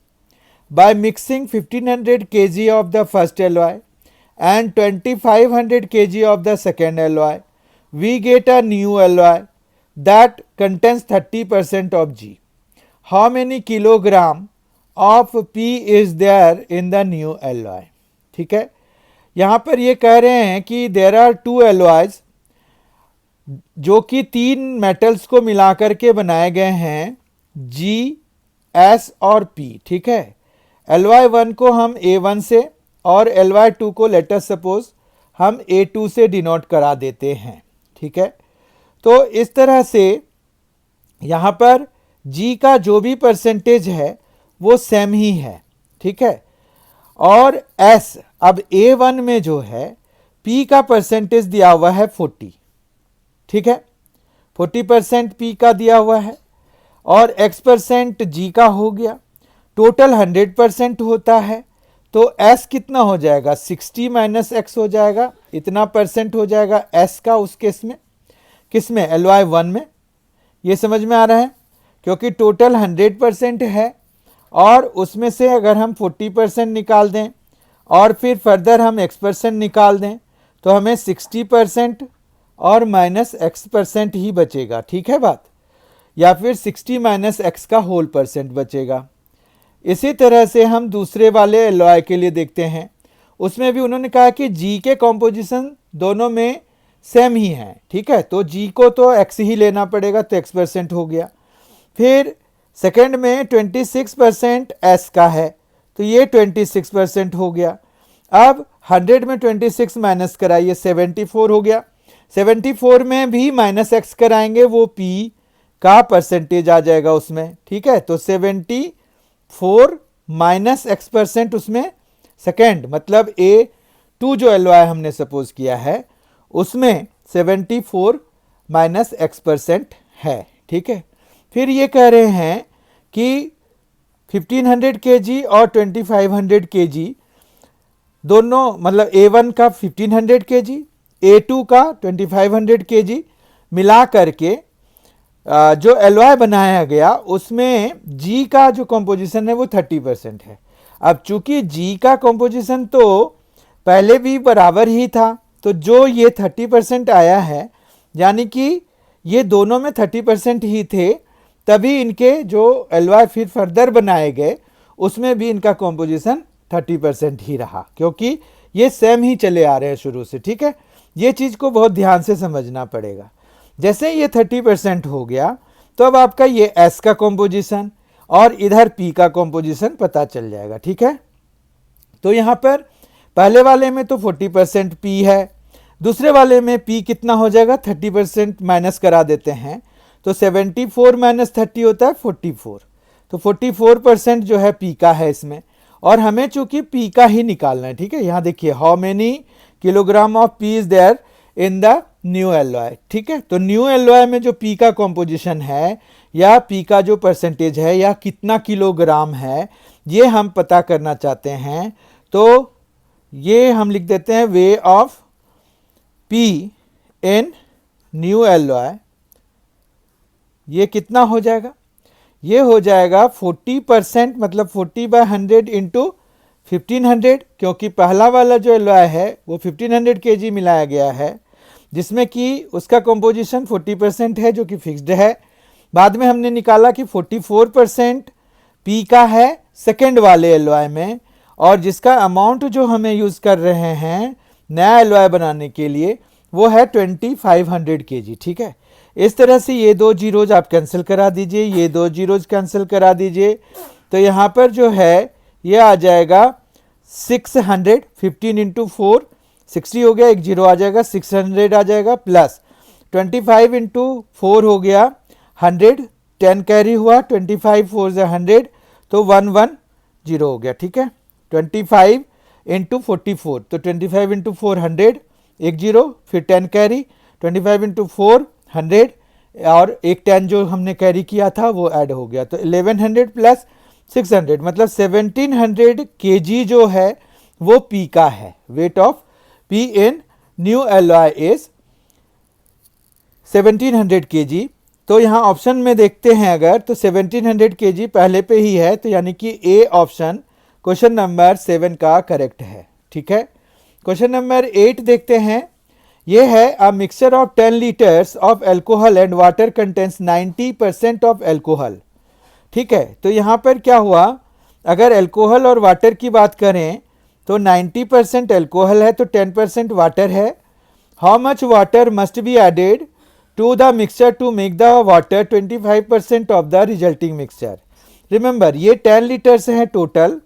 Speaker 1: By mixing 1500 kg of the first alloy and 2500 kg of the second alloy, we get a new alloy that contains 30% of G. How many kilogram of P is there in the new alloy? ठीक है, यहाँ पर ये कह रहे हैं कि there are 2 alloys जो कि 3 मेटल्स को मिलाकर के बनाए गए हैं, G, S और P। ठीक है, एलॉय 1 को हम A1 से और एलॉय 2 को लेट अस सपोज हम A2 से डिनोट करा देते हैं। ठीक है, तो इस तरह से यहाँ पर G का जो भी परसेंटेज है वो सेम ही है। ठीक है, और S, अब A1 में जो है P का परसेंटेज दिया हुआ है 40। ठीक है, 40% P का दिया हुआ है और X% G का हो गया, टोटल 100% होता है। तो S कितना हो जाएगा, 60 माइनस X हो जाएगा, इतना परसेंट हो जाएगा S का उस केस में, किस में, एलॉय 1 में। ये समझ में आ रहा है। क्योंकि टोटल 100% है और उसमें से अगर हम 40% निकाल दें और फिर फर्दर हम x% निकाल दें तो हमें 60% और माइनस x% ही बचेगा, ठीक है बात, या फिर 60 माइनस x का होल परसेंट बचेगा। इसी तरह से हम दूसरे वाले एलॉय के लिए देखते हैं, उसमें भी उन्होंने कहा कि G के कॉम्पोजिशन दोनों में सेम ही है, ठीक है, तो G को तो x ही लेना पड़ेगा, तो x% हो गया। फिर सेकंड में 26% S का है, तो ये 26% हो गया। अब 100 में 26 माइनस कराइए, 74 हो गया। 74 में भी माइनस x कराएंगे, वो P का परसेंटेज आ जाएगा उसमें, ठीक है, तो 74 माइनस x% उसमें सेकेंड, मतलब A2 जो एलवाई हमने सपोज किया है उसमें 74 माइनस x% है, ठीक है। फिर ये कह रहे हैं कि 1500 kg और 2500 kg दोनों, मतलब A1 का 1500 kg, A2 का 2500 kg मिला करके जो एलॉय बनाया गया उसमें G का जो कंपोजिशन है वो 30% है। अब चूंकि G का कंपोजिशन तो पहले भी बराबर ही था, तो जो ये 30% आया है यानी कि ये दोनों में 30% ही थे, तभी इनके जो एलॉय फिर फर्दर बनाए गए उसमें भी इनका कंपोजिशन 30% ही रहा, क्योंकि ये सेम ही चले आ रहे हैं शुरू से, ठीक है। ये चीज़ को बहुत ध्यान से समझना पड़ेगा। जैसे ये 30% हो गया तो अब आपका ये S का कंपोजिशन और इधर P का कंपोजिशन पता चल जाएगा, ठीक है। तो यहाँ पर पहले वाले में तो 40% P है, दूसरे वाले में P कितना हो जाएगा, 30% माइनस करा देते हैं, तो 74 माइनस 30 होता है 44, तो 44% जो है P का है इसमें, और हमें चूंकि P का ही निकालना है, ठीक है। यहाँ देखिए how many kilogram of P is there in the new alloy, ठीक है। तो न्यू एलॉय में जो P का कंपोजिशन है या P का जो परसेंटेज है या कितना किलोग्राम है, ये हम पता करना चाहते हैं, तो ये हम लिख देते हैं way of P in new alloy. ये कितना हो जाएगा, ये हो जाएगा 40%, मतलब 40/100 इंटू 1500, क्योंकि पहला वाला जो एलॉय है वो 1500 kg मिलाया गया है, जिसमें कि उसका कंपोजिशन 40% है जो कि फिक्स्ड है। बाद में हमने निकाला कि 44% P का है सेकेंड वाले एलॉय में, और जिसका अमाउंट जो हमें यूज़ कर रहे हैं नया एलॉय बनाने के लिए वो है 2500 kg, ठीक है। इस तरह से ये दो जीरोज आप कैंसिल करा दीजिए, ये दो जीरोज कैंसिल करा दीजिए, तो यहाँ पर जो है ये आ जाएगा 600, 15 इंटू 4 60 हो गया, एक जीरो आ जाएगा, 600 आ जाएगा, प्लस 25 इंटू 4 हो गया 100, 10 कैरी हुआ, 25 4 से 100, तो 110 हो गया, ठीक है। 25 इंटू 44, तो 25 इंटू 4 100, एक जीरो, फिर 10 कैरी, 25 इंटू 4 100 और एक 10 जो हमने कैरी किया था वो ऐड हो गया, तो 1100 प्लस 600 मतलब 1700 kg जो है वो P का है। Weight of P in new alloy is 1700 kg। तो यहाँ ऑप्शन में देखते हैं अगर, तो 1700 kg पहले पे ही है, तो यानी कि ए ऑप्शन क्वेश्चन नंबर 7 का करेक्ट है, ठीक है। क्वेश्चन नंबर 8 देखते हैं। ये है a mixture of 10 litres of alcohol and water contains 90% of alcohol, ठीक है। तो यहाँ पर क्या हुआ, अगर एल्कोहल और वाटर की बात करें तो 90% एल्कोहल है तो 10% वाटर है। How much water must be added to the mixture to make the water 25% of the resulting mixture. Remember ये 10 लीटर्स हैं टोटल,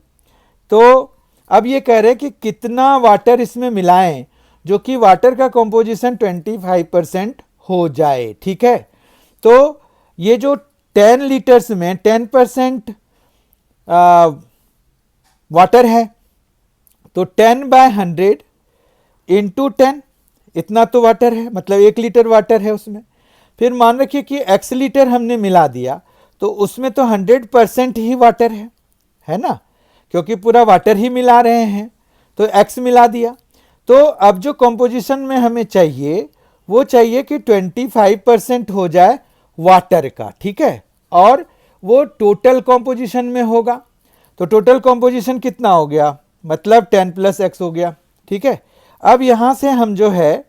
Speaker 1: तो अब ये कह रहे हैं कि कितना वाटर इसमें मिलाएं जो कि वाटर का कंपोजिशन 25% हो जाए, ठीक है। तो ये जो 10 लीटर्स में 10% वाटर है, तो 10/100 इंटू 10 इतना तो वाटर है, मतलब 1 लीटर वाटर है उसमें। फिर मान रखिए कि x लीटर हमने मिला दिया, तो उसमें तो 100% ही वाटर है ना, क्योंकि पूरा वाटर ही मिला रहे हैं, तो x मिला दिया। तो अब जो कंपोजिशन में हमें चाहिए वो चाहिए कि 25% हो जाए वाटर का, ठीक है। और वो टोटल कॉम्पोजिशन में होगा। तो टोटल कॉम्पोजिशन कितना हो गया, मतलब 10 प्लस एक्स हो गया। ठीक है, अब यहाँ से हम जो है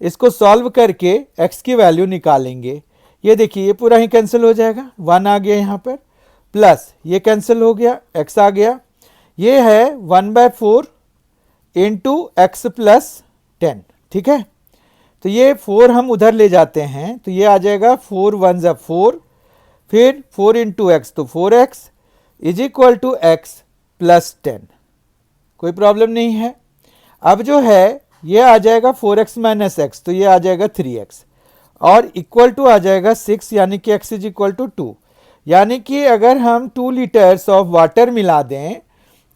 Speaker 1: इसको सॉल्व करके x की वैल्यू निकालेंगे। ये देखिए ये पूरा ही कैंसिल हो जाएगा, 1 आ गया यहाँ पर, प्लस ये कैंसिल हो गया, x आ गया। ये है 1/4 इंटू एक्स प्लस 10। ठीक है, तो ये 4 हम उधर ले जाते हैं तो ये आ जाएगा 4 1 ज़ा 4, फिर 4 इंटू एक्स तो 4x is equal to X plus 10। कोई प्रॉब्लम नहीं है। अब जो है ये आ जाएगा 4x माइनस एक्स, तो ये आ जाएगा 3x और इक्वल टू आ जाएगा 6, यानी कि x इज इक्वल टू 2। यानी कि अगर हम 2 लीटर्स ऑफ वाटर मिला दें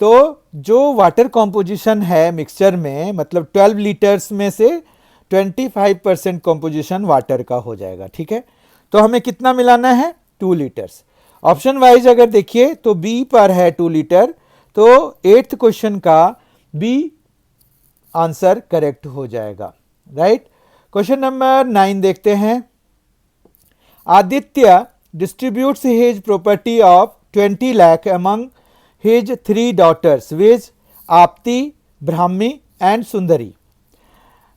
Speaker 1: तो जो वाटर कॉम्पोजिशन है मिक्सचर में, मतलब 12 लीटर्स में से 25% कॉम्पोजिशन वाटर का हो जाएगा। ठीक है, तो हमें कितना मिलाना है, 2 लीटर्स। ऑप्शन वाइज अगर देखिए तो बी पर है 2 लीटर, तो 8th क्वेश्चन का बी आंसर करेक्ट हो जाएगा। राइट। क्वेश्चन नंबर 9 देखते हैं। Aditya distributes his property of 20 lakh among his 3 daughters with Apti, Brahmi and Sundari.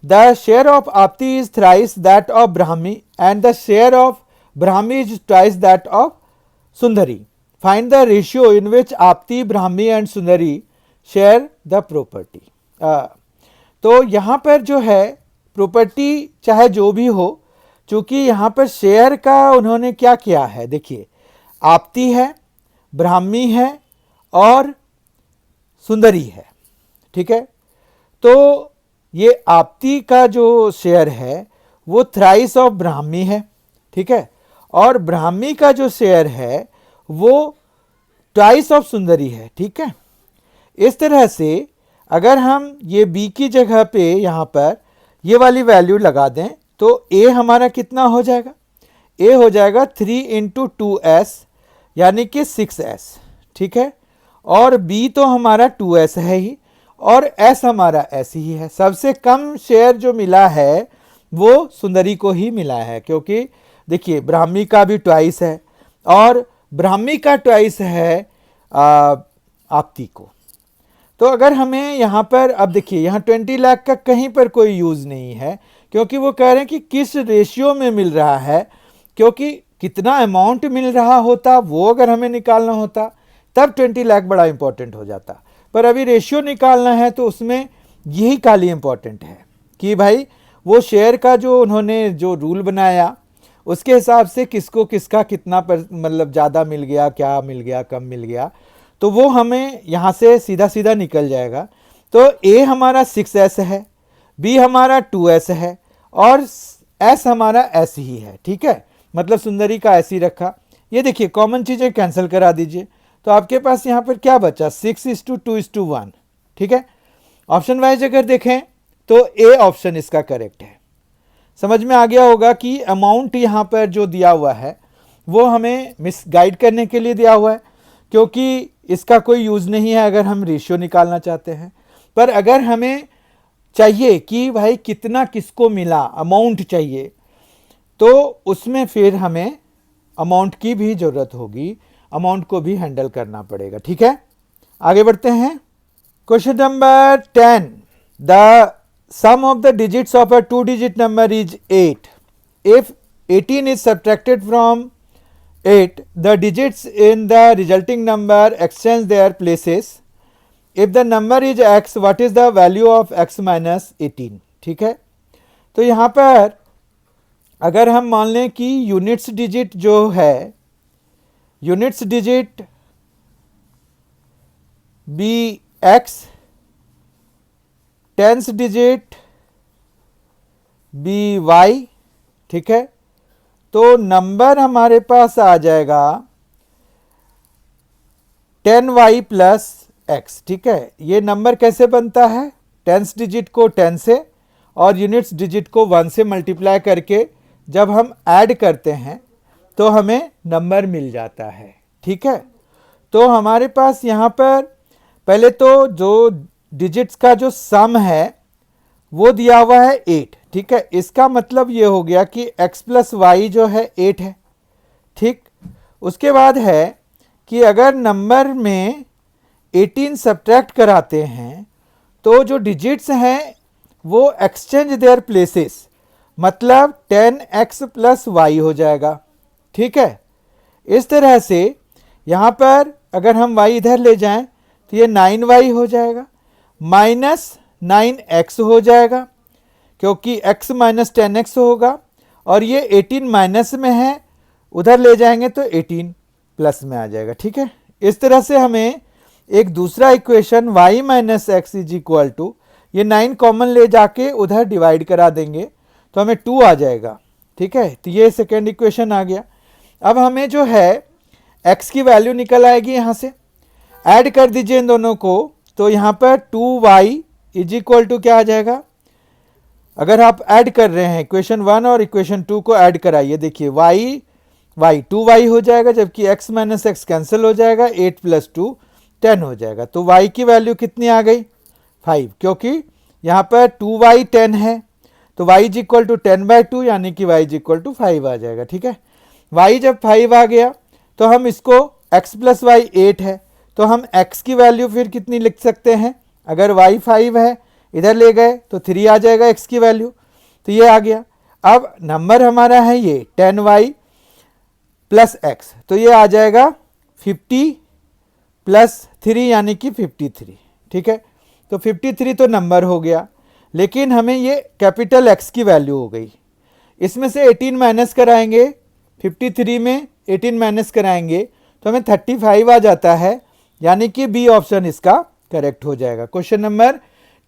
Speaker 1: The share of Apti is thrice that of Brahmi and the share of Brahmi is twice that of Sundari. Find the ratio in which Apti, Brahmi and Sundari share the property. तो यहाँ पर जो है property चाहे जो भी हो, चूंकि यहाँ पर शेयर का उन्होंने क्या किया है, देखिए आपती है, ब्राह्मी है और सुंदरी है। ठीक है, तो ये आपती का जो शेयर है वो थ्राइस ऑफ ब्राह्मी है। ठीक है, और ब्राह्मी का जो शेयर है वो ट्वाइस ऑफ सुंदरी है। ठीक है, इस तरह से अगर हम ये बी की जगह पे यहाँ पर ये वाली वैल्यू लगा दें तो ए हमारा कितना हो जाएगा, ए हो जाएगा 3 इंटू 2s यानी कि 6s। ठीक है, और b तो हमारा 2s है ही और s हमारा s ही है। सबसे कम शेयर जो मिला है वो सुंदरी को ही मिला है, क्योंकि देखिए ब्राह्मी का भी ट्वाइस है और ब्राह्मी का ट्वाइस है आपती को। तो अगर हमें यहाँ पर, अब देखिए यहाँ 20 लाख का कहीं पर कोई यूज़ नहीं है, क्योंकि वो कह रहे हैं कि किस रेशियो में मिल रहा है, क्योंकि कितना अमाउंट मिल रहा होता वो अगर हमें निकालना होता तब 20 लाख बड़ा इंपॉर्टेंट हो जाता, पर अभी रेशियो निकालना है तो उसमें यही खाली इंपॉर्टेंट है कि भाई वो शेयर का जो उन्होंने जो रूल बनाया उसके हिसाब से किसको किसका कितना पर मतलब ज़्यादा मिल गया, क्या मिल गया, कम मिल गया, तो वो हमें यहाँ से सीधा सीधा निकल जाएगा। तो ए हमारा 6s है, बी हमारा 2s है और s हमारा s ही है। ठीक है, मतलब सुंदरी का s ही रखा। ये देखिए कॉमन चीज़ें कैंसिल करा दीजिए तो आपके पास यहाँ पर क्या बचा, 6:2:1। ठीक है, ऑप्शन वाइज अगर देखें तो ए ऑप्शन इसका करेक्ट है। समझ में आ गया होगा कि अमाउंट यहाँ पर जो दिया हुआ है वो हमें मिसगाइड करने के लिए दिया हुआ है, क्योंकि इसका कोई यूज़ नहीं है अगर हम रेशियो निकालना चाहते हैं। पर अगर हमें चाहिए कि भाई कितना किसको मिला, अमाउंट चाहिए, तो उसमें फिर हमें अमाउंट की भी ज़रूरत होगी, अमाउंट को भी हैंडल करना पड़ेगा। ठीक है, आगे बढ़ते हैं। Question number 10। The sum of the digits of a 2 digit number is 8। If 18 is subtracted from 8, the digits in the resulting number exchange their places. If the number is x, what is the value of x minus 18? ठीक है, तो यहाँ पर अगर हम मान लें कि यूनिट्स डिजिट जो है, units digit be X, tens digit be Y. ठीक है, तो नंबर हमारे पास आ जाएगा 10y प्लस x। ठीक है, ये नंबर कैसे बनता है, टेंस डिजिट को 10 से और यूनिट्स डिजिट को 1 से मल्टीप्लाई करके जब हम ऐड करते हैं तो हमें नंबर मिल जाता है। ठीक है, तो हमारे पास यहाँ पर पहले तो जो डिजिट्स का जो सम है वो दिया हुआ है 8। ठीक है, इसका मतलब ये हो गया कि x प्लस वाई जो है 8 है। ठीक, उसके बाद है कि अगर नंबर में 18 सब्ट्रैक्ट कराते हैं तो जो डिजिट्स हैं वो एक्सचेंज देयर प्लेसेस, मतलब 10x प्लस वाई हो जाएगा। ठीक है, इस तरह से यहाँ पर अगर हम y इधर ले जाएं तो ये 9y हो जाएगा, माइनस 9x हो जाएगा क्योंकि x माइनस 10x होगा, और ये 18 माइनस में है, उधर ले जाएंगे तो 18 प्लस में आ जाएगा। ठीक है, इस तरह से हमें एक दूसरा equation y minus X is equal to, ये 9 कॉमन ले जाके उधर डिवाइड करा देंगे तो हमें 2 आ जाएगा। ठीक है, तो ये सेकेंड इक्वेशन आ गया। अब हमें जो है x की वैल्यू निकल आएगी, यहाँ से ऐड कर दीजिए इन दोनों को, तो यहाँ पर 2y इज इक्वल टू क्या आ जाएगा, अगर आप ऐड कर रहे हैं इक्वेशन 1 और इक्वेशन 2 को ऐड कराइए, देखिए y 2y हो जाएगा, जबकि x माइनस एक्स कैंसिल हो जाएगा, 8 प्लस 2 10 हो जाएगा। तो y की वैल्यू कितनी आ गई, 5, क्योंकि यहाँ पर 2y 10 है, तो y इज इक्वल टू 10/2 यानी कि y इज इक्वल टू 5 आ जाएगा। ठीक है, y जब 5 आ गया तो हम इसको x प्लस वाई 8 है, तो हम x की वैल्यू फिर कितनी लिख सकते हैं, अगर y 5 है इधर ले गए तो 3 आ जाएगा x की वैल्यू, तो ये आ गया। अब नंबर हमारा है ये 10y प्लस x, तो ये आ जाएगा 50 प्लस 3 यानी कि 53। ठीक है, तो 53 तो नंबर हो गया, लेकिन हमें ये कैपिटल X की वैल्यू हो गई। इसमें से 18 माइनस कराएंगे, 53 में 18 माइनस कराएंगे तो हमें 35 आ जाता है, यानी कि बी ऑप्शन इसका करेक्ट हो जाएगा। क्वेश्चन नंबर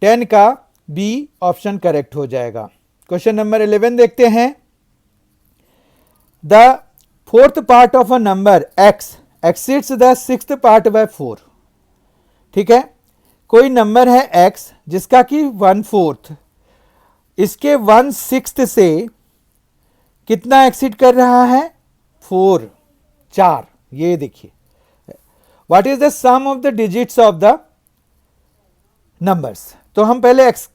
Speaker 1: 10 का बी ऑप्शन करेक्ट हो जाएगा। क्वेश्चन नंबर 11 देखते हैं। The fourth part of a number x exceeds the sixth part by 4। ठीक है, कोई नंबर है x जिसका कि 1/4 इसके 1/6 से कितना एक्सीड कर रहा है, 4। ये देखिए, what is the sum of the digits of the numbers. तो हम पहले x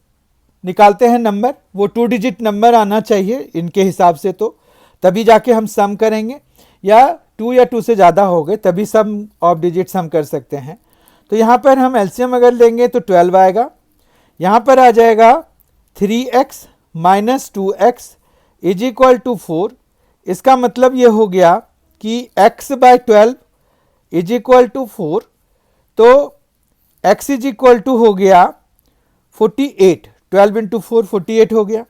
Speaker 1: निकालते हैं नंबर, वो 2 डिजिट नंबर आना चाहिए इनके हिसाब से, तो तभी जाके हम सम करेंगे, या 2 या 2 से ज़्यादा हो गए तभी सम ऑफ डिजिट्स हम कर सकते हैं। तो यहाँ पर हम एलसीएम अगर लेंगे तो 12 आएगा, यहाँ पर आ जाएगा 3x minus 2x is equal to 4। इसका मतलब ये हो गया कि x by 12 is equal to 4, तो x इज इक्वल टू हो गया 48, 12 इंटू 4 48 हो गया।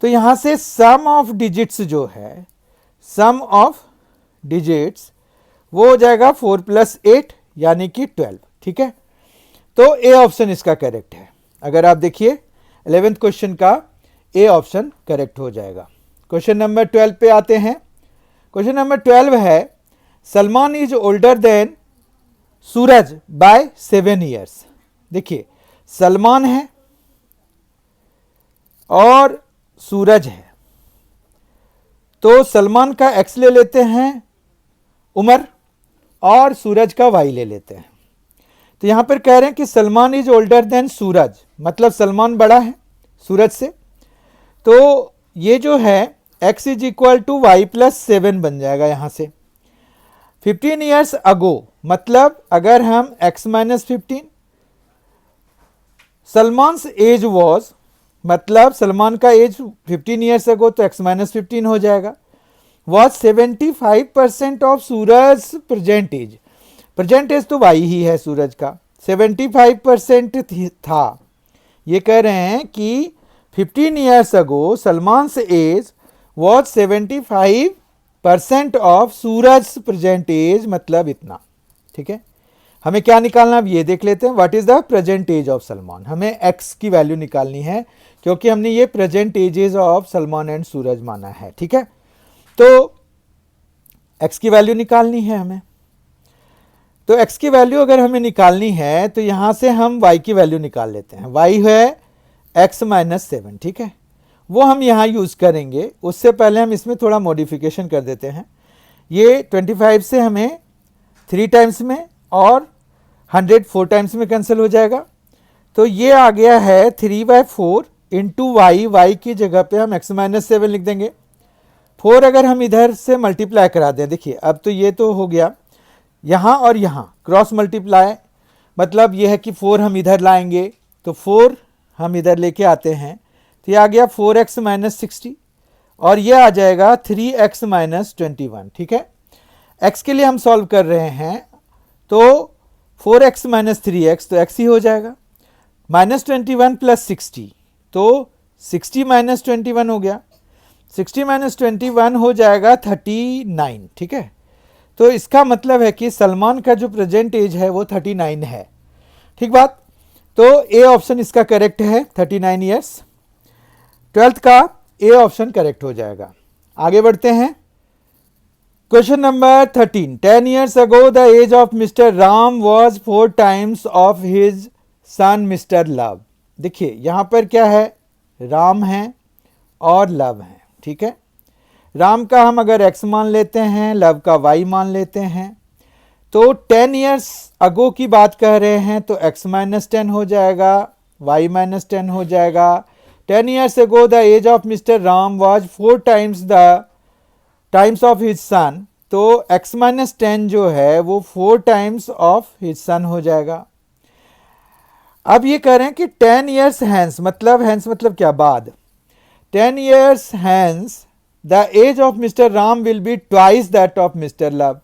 Speaker 1: तो यहाँ से सम ऑफ डिजिट्स जो है, सम ऑफ डिजिट्स वो हो जाएगा 4 प्लस 8 यानी कि 12। ठीक है, तो ए ऑप्शन इसका करेक्ट है। अगर आप देखिए 11th क्वेश्चन का ए ऑप्शन करेक्ट हो जाएगा। क्वेश्चन नंबर 12 पे आते हैं। क्वेश्चन नंबर 12 है, Salman is older than Suraj by 7 years. देखिए, सलमान है और सूरज है, तो सलमान का एक्स ले लेते हैं उम्र, और सूरज का वाई ले लेते हैं। तो यहां पर कह रहे हैं कि सलमान इज ओल्डर देन सूरज, मतलब सलमान बड़ा है सूरज से, तो ये जो है x is equal to Y plus 7 बन जाएगा। यहां से 15 ईयर्स अगो, मतलब अगर हम x माइनस 15, सलमान्स एज वॉज, मतलब सलमान का एज 15 ईयर्स अगो, तो x माइनस 15 हो जाएगा, was 75% of Suraj present age. Present age तो वाई ही है सूरज का, 75% था। ये कह रहे हैं कि 15 years ago Salman's age was 75% of Suraj present age, मतलब इतना। ठीक है, हमें क्या निकालना, अब ये देख लेते हैं। What is the present age of Salman, हमें x की वैल्यू निकालनी है, क्योंकि हमने ये present ages of Salman and Suraj माना है। ठीक है, तो x की वैल्यू निकालनी है हमें, तो x की वैल्यू अगर हमें निकालनी है तो यहां से हम y की वैल्यू निकाल लेते हैं। y है x माइनस 7। ठीक है, वो हम यहाँ यूज़ करेंगे। उससे पहले हम इसमें थोड़ा मॉडिफिकेशन कर देते हैं। ये 25 से हमें 3 टाइम्स में और 100 4 टाइम्स में कैंसिल हो जाएगा, तो ये आ गया है 3/4 इंटू वाई, वाई की जगह पे हम x माइनस 7 लिख देंगे, 4 अगर हम इधर से मल्टीप्लाई करा दें, देखिए अब तो ये तो हो गया, यहाँ और यहाँ क्रॉस मल्टीप्लाई, मतलब ये है कि 4 हम इधर लाएंगे तो 4 हम इधर लेके आते हैं तो ये आ गया 4x माइनस 60 और ये आ जाएगा 3x माइनस 21। ठीक है, x के लिए हम सॉल्व कर रहे हैं तो 4x माइनस 3x तो x ही हो जाएगा, माइनस 21 प्लस 60 तो 60 माइनस 21 हो गया, 60 माइनस 21 हो जाएगा 39। ठीक है, तो इसका मतलब है कि सलमान का जो प्रेजेंट एज है वो 39 है। ठीक बात, तो ए ऑप्शन इसका करेक्ट है, 39 ईयर्स। 12th का ए ऑप्शन करेक्ट हो जाएगा। आगे बढ़ते हैं, question number 13। 10 years ago the age of Mr. Ram was 4 times of his son Mr. Love। देखिए यहाँ पर क्या है, राम है और लव है। ठीक है, राम का हम अगर x मान लेते हैं, लव का y मान लेते हैं, तो 10 years ago की बात कह रहे हैं तो x माइनस 10 हो जाएगा, y माइनस 10 हो जाएगा। 10 years ago the age of Mr. Ram was 4 times the times of his son, तो x माइनस 10 जो है वो 4 times of his son हो जाएगा। अब ये कह रहे हैं कि 10 years hence, मतलब क्या, बाद। 10 years hence the age of Mr. Ram will be twice that of Mr. Love।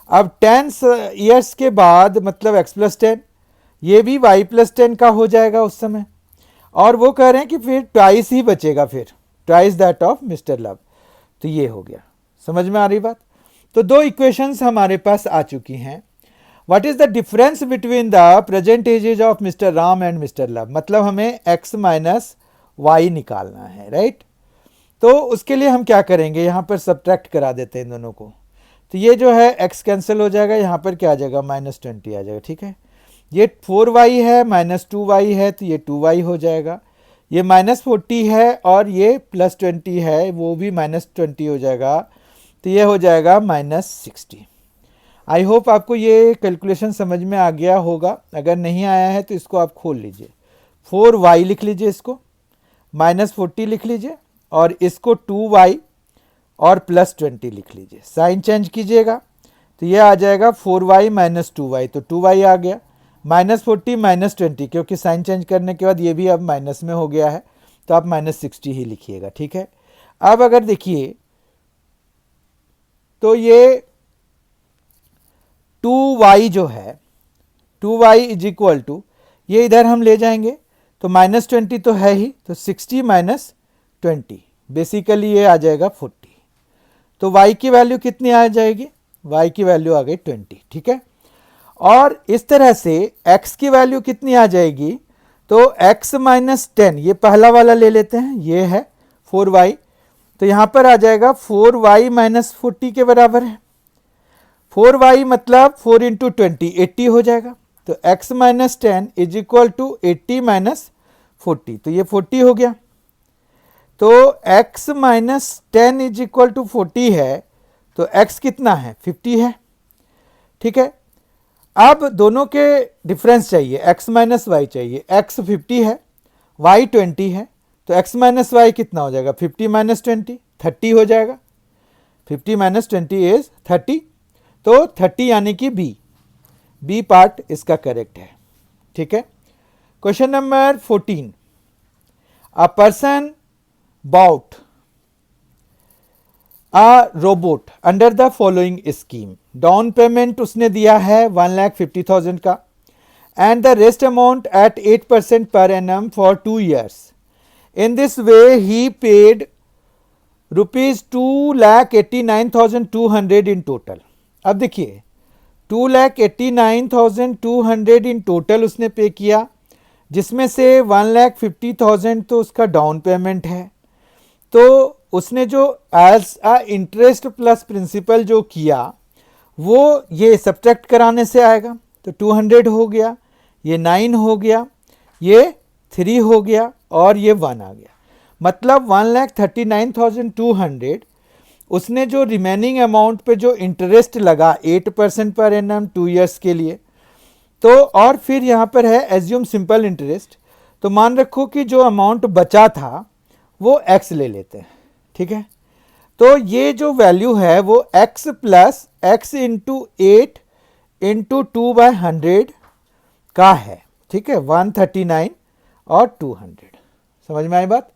Speaker 1: अब 10 years के बाद मतलब x प्लस 10, ये भी y प्लस 10 का हो जाएगा उस समय, और वो कह रहे हैं कि फिर ट्वाइस ही बचेगा, फिर twice that of mister love. तो ये हो गया, समझ में आ रही बात। तो दो इक्वेशंस हमारे पास आ चुकी हैं। What is the difference between the present edges of mister Ram and mister love, मतलब हमें x माइनस वाई निकालना है, राइट। तो उसके लिए हम क्या करेंगे, यहाँ पर सब्ट्रैक्ट करा देते हैं इन दोनों को। तो ये जो है x कैंसिल हो जाएगा, यहाँ पर क्या आ जाएगा, माइनस 20 आ जाएगा। ठीक है, ये 4y है माइनस 2y है तो ये 2y हो जाएगा, ये माइनस 40 है और ये प्लस 20 है वो भी माइनस 20 हो जाएगा, तो ये हो जाएगा माइनस 60। आई होप आपको ये कैलकुलेशन समझ में आ गया होगा। अगर नहीं आया है तो इसको आप खोल लीजिए, 4y लिख लीजिए, इसको माइनस 40 लिख लीजिए और इसको 2y और प्लस 20 लिख लीजिए। साइन चेंज कीजिएगा तो ये आ जाएगा 4y माइनस 2y, तो 2y आ गया, माइनस 40 माइनस 20, क्योंकि साइन चेंज करने के बाद ये भी अब माइनस में हो गया है तो आप माइनस 60 ही लिखिएगा। ठीक है, अब अगर देखिए तो ये 2y जो है, 2y इज इक्वल टू, ये इधर हम ले जाएंगे तो माइनस 20 तो है ही, तो 60 माइनस 20 बेसिकली ये आ जाएगा 40। तो y की वैल्यू कितनी आ जाएगी, y की वैल्यू आ गई 20। ठीक है, और इस तरह से x की वैल्यू कितनी आ जाएगी, तो x माइनस 10, ये पहला वाला ले लेते हैं, ये है 4y, तो यहाँ पर आ जाएगा 4y माइनस 40 के बराबर है। 4y मतलब 4 इंटू 20, 80 हो जाएगा, तो x minus 10 is equal to 80 minus 40, तो ये 40 हो गया। तो x minus 10 is equal to 40 है, तो x कितना है, 50 है। ठीक है, अब दोनों के डिफरेंस चाहिए, x माइनस वाई चाहिए, x 50 है, y 20 है, तो x माइनस वाई कितना हो जाएगा, 50 माइनस 20, 30 हो जाएगा। 50 माइनस 20 इज 30, तो 30 यानी कि बी पार्ट इसका करेक्ट है। ठीक है, question number 14। A person bought a robot under the following scheme। Down payment उसने दिया है 1,50,000 का, and the rest amount at 8% per annum for 2 years। In this way he paid rupees 2,89,200 in total। अब देखिए 2,89,200 in total उसने पे किया, जिसमें से 1,50,000 तो उसका डाउन पेमेंट है, तो उसने जो as a interest plus principal जो किया वो ये सब्ट्रैक्ट कराने से आएगा, तो 200 हो गया, ये 9 हो गया, ये 3 हो गया और ये 1 आ गया, मतलब 1,39,200 उसने जो रिमेनिंग अमाउंट पे जो इंटरेस्ट लगा 8% पर एनम 2 ईयर्स के लिए, तो और फिर यहाँ पर है एज्यूम सिंपल इंटरेस्ट, तो मान रखो कि जो अमाउंट बचा था वो x ले लेते हैं। ठीक है, तो ये जो वैल्यू है वो x plus x into 8 into 2/100 का है, ठीक है, 139 और 200। समझ में आई बात।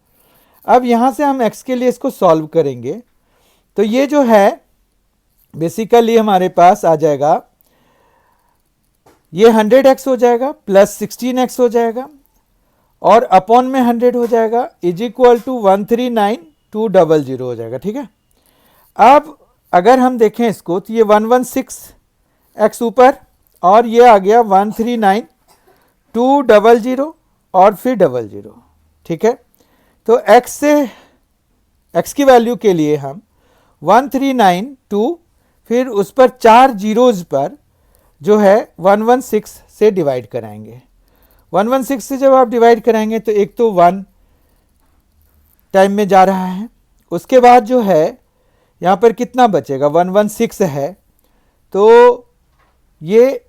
Speaker 1: अब यहां से हम x के लिए इसको सॉल्व करेंगे, तो ये जो है बेसिकली हमारे पास आ जाएगा, ये 100x हो जाएगा प्लस 16x हो जाएगा और अपॉन में 100 हो जाएगा, इज इक्वल टू 139,200 हो जाएगा, ठीक है। अब अगर हम देखें इसको तो ये 116x ऊपर और ये आ गया 139,200 और फिर 00, ठीक है। तो x की वैल्यू के लिए हम 139,2 फिर उस पर 4 जीरोज पर जो है 116 से डिवाइड कराएंगे। 116 से जब आप डिवाइड कराएंगे तो एक तो 1 टाइम में जा रहा है, उसके बाद जो है यहाँ पर कितना बचेगा, 116 है तो ये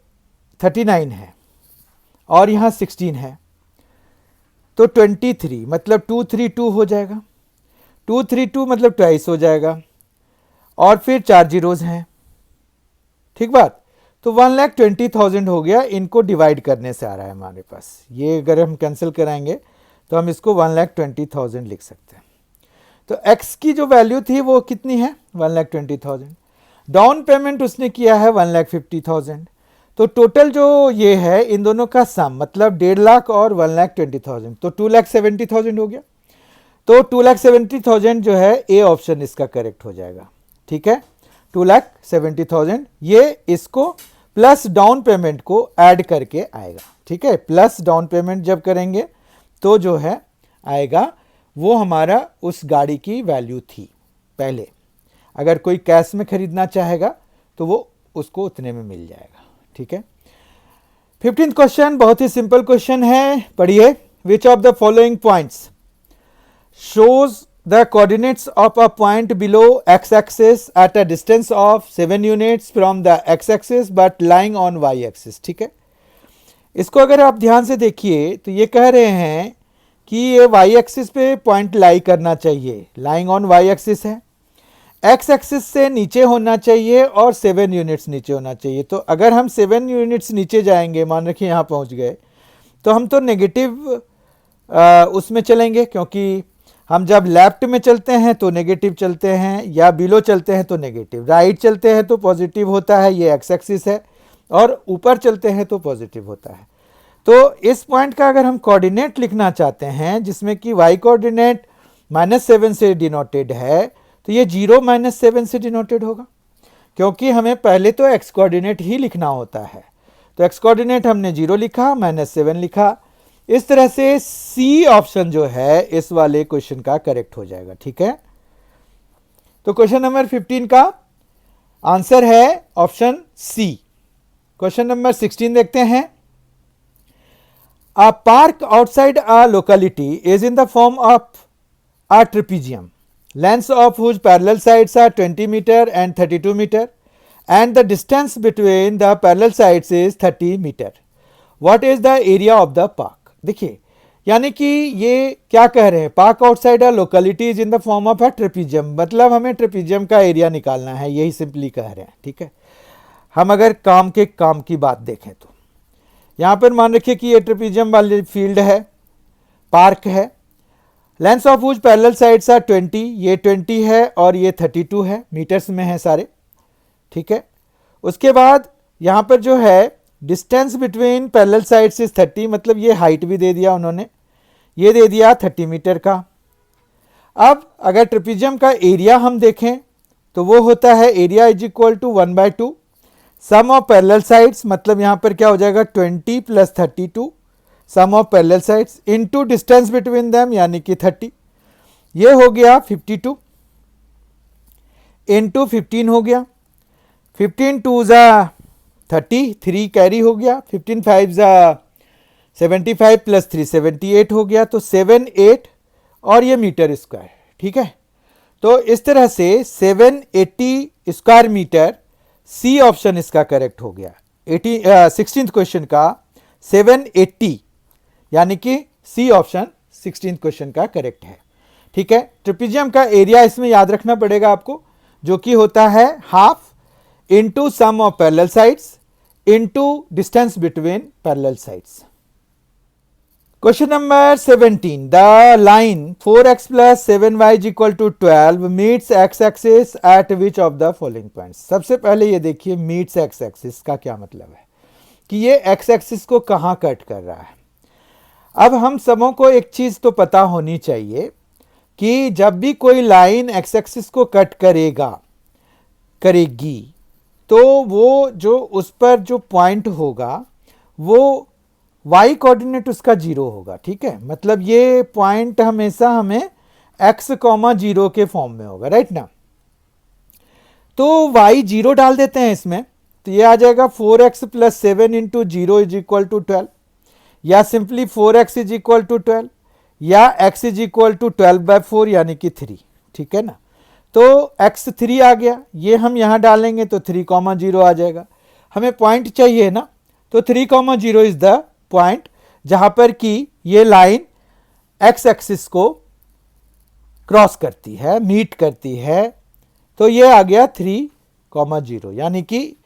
Speaker 1: 39 है और यहाँ 16 है तो 23 मतलब 232 हो जाएगा, 232 मतलब ट्वाइस हो जाएगा और फिर 4 जीरोज हैं, ठीक बात। तो 1,20,000 हो गया, इनको डिवाइड करने से आ रहा है हमारे पास। ये अगर हम कैंसिल कराएंगे तो हम इसको 1,20,000 लिख सकते हैं। तो x की जो वैल्यू थी वो कितनी है, 1,20,000। डाउन पेमेंट उसने किया है 1,50,000। तो टोटल जो ये है इन दोनों का सम मतलब 1.5 लाख और 1,20,000 तो 2,70,000 हो गया। तो 2,70,000 जो है ए ऑप्शन इसका करेक्ट हो जाएगा, ठीक है। 2,70,000 ये इसको प्लस डाउन पेमेंट को ऐड करके आएगा, ठीक है। प्लस डाउन पेमेंट जब करेंगे तो जो है आएगा वो हमारा उस गाड़ी की वैल्यू थी पहले। अगर कोई कैश में खरीदना चाहेगा तो वो उसको उतने में मिल जाएगा, ठीक है। 15th क्वेश्चन बहुत ही सिंपल क्वेश्चन है, पढ़िए। Which of the following points shows the coordinates of a point below x-axis at a distance of 7 units from the x-axis but lying on y-axis, ठीक है। इसको अगर आप ध्यान से देखिए तो ये कह रहे हैं कि ये y-axis पे पॉइंट लाई करना चाहिए, लाइंग ऑन y-axis है, x-axis से नीचे होना चाहिए और 7 यूनिट्स नीचे होना चाहिए। तो अगर हम 7 यूनिट्स नीचे जाएंगे, मान रखिए यहाँ पहुँच गए, तो हम तो नेगेटिव उसमें चलेंगे, क्योंकि हम जब लेफ्ट में चलते हैं तो नेगेटिव चलते हैं या बिलो चलते हैं तो नेगेटिव, राइट चलते हैं तो पॉजिटिव होता है, ये एक्स एक्सिस है, और ऊपर चलते हैं तो पॉजिटिव होता है। तो इस पॉइंट का अगर हम कोऑर्डिनेट लिखना चाहते हैं जिसमें कि y कोऑर्डिनेट -7 से डिनोटेड है, तो ये 0 -7 से डिनोटेड होगा, क्योंकि हमें पहले तो x कोऑर्डिनेट ही लिखना होता है। तो x कोऑर्डिनेट हमने 0 लिखा, -7 लिखा। इस तरह से सी ऑप्शन जो है इस वाले क्वेश्चन का करेक्ट हो जाएगा, ठीक है। तो क्वेश्चन नंबर 15 का आंसर है ऑप्शन सी। क्वेश्चन नंबर 16 देखते हैं। A park outside a locality is in the form of a trapezium, lengths of whose parallel sides are 20 metre and 32 metre and the distance between the parallel sides is 30 metre. What is the area of the park. देखिए, यानी कि ये क्या कह रहे हैं, park outside a locality is in the form of a trapezium, मतलब हमें ट्रेपेजियम का एरिया निकालना है, यही सिंपली कह रहे हैं, ठीक है। हम अगर काम की बात देखें तो यहाँ पर मान रखिए कि ये ट्रेपेजियम वाली फील्ड है, पार्क है, lengths of which parallel sides are 20, ये 20 है और ये 32 है, मीटर्स में है सारे, ठीक है। उसके बाद यहाँ पर जो है distance between parallel sides is 30, मतलब ये हाइट भी दे दिया उन्होंने, ये दे दिया 30 मीटर का। अब अगर ट्रेपेजियम का एरिया हम देखें तो वो होता है area is equal to 1/2 sum of parallel sides, मतलब यहाँ पर क्या हो जाएगा 20 + 32 sum of parallel sides into distance between them यानी कि 30, ये हो गया 52 इनटू 15 हो गया, 15 2 ज़ा 30, 3 कैरी हो गया, 15 5 ज़ा 75 + 3 78 हो गया, तो 7 8 और ये मीटर स्क्वायर, ठीक है। तो इस तरह से 780 स्क्वायर मीटर, सी ऑप्शन इसका करेक्ट हो गया। 16th क्वेश्चन का 780 यानी कि सी ऑप्शन 16th क्वेश्चन का करेक्ट है। ठीक है। ट्रिपेजियम का एरिया इसमें याद रखना पड़ेगा आपको, जो कि होता है half into sum of parallel sides into distance between parallel sides. Question number 17, the line 4x plus 7y is equal to 12 meets x axis at which of the following points। सबसे पहले ये देखिए meets x axis का क्या मतलब है कि ये x axis को कहाँ कट कर रहा है। अब हम सबों को एक चीज तो पता होनी चाहिए कि जब भी कोई लाइन x axis को कट करेगी तो वो जो उस पर जो पॉइंट होगा वो y कोऑर्डिनेट उसका 0 होगा, ठीक है। मतलब ये पॉइंट हमेशा हमें x, 0 के फॉर्म में होगा, राइट ना। तो y 0 डाल देते हैं इसमें, तो ये आ जाएगा 4x plus 7 into 0 is equal to 12, या simply 4x is equal to 12, या x इज इक्वल टू 12/4 यानी कि 3, ठीक है ना। तो x 3 आ गया, ये हम यहाँ डालेंगे तो 3, 0 आ जाएगा। हमें पॉइंट चाहिए ना, तो 3, 0 इज द पॉइंट जहां पर कि ये लाइन x एक्सिस को क्रॉस करती है, मीट करती है। तो ये आ गया 3, 0, यानी कि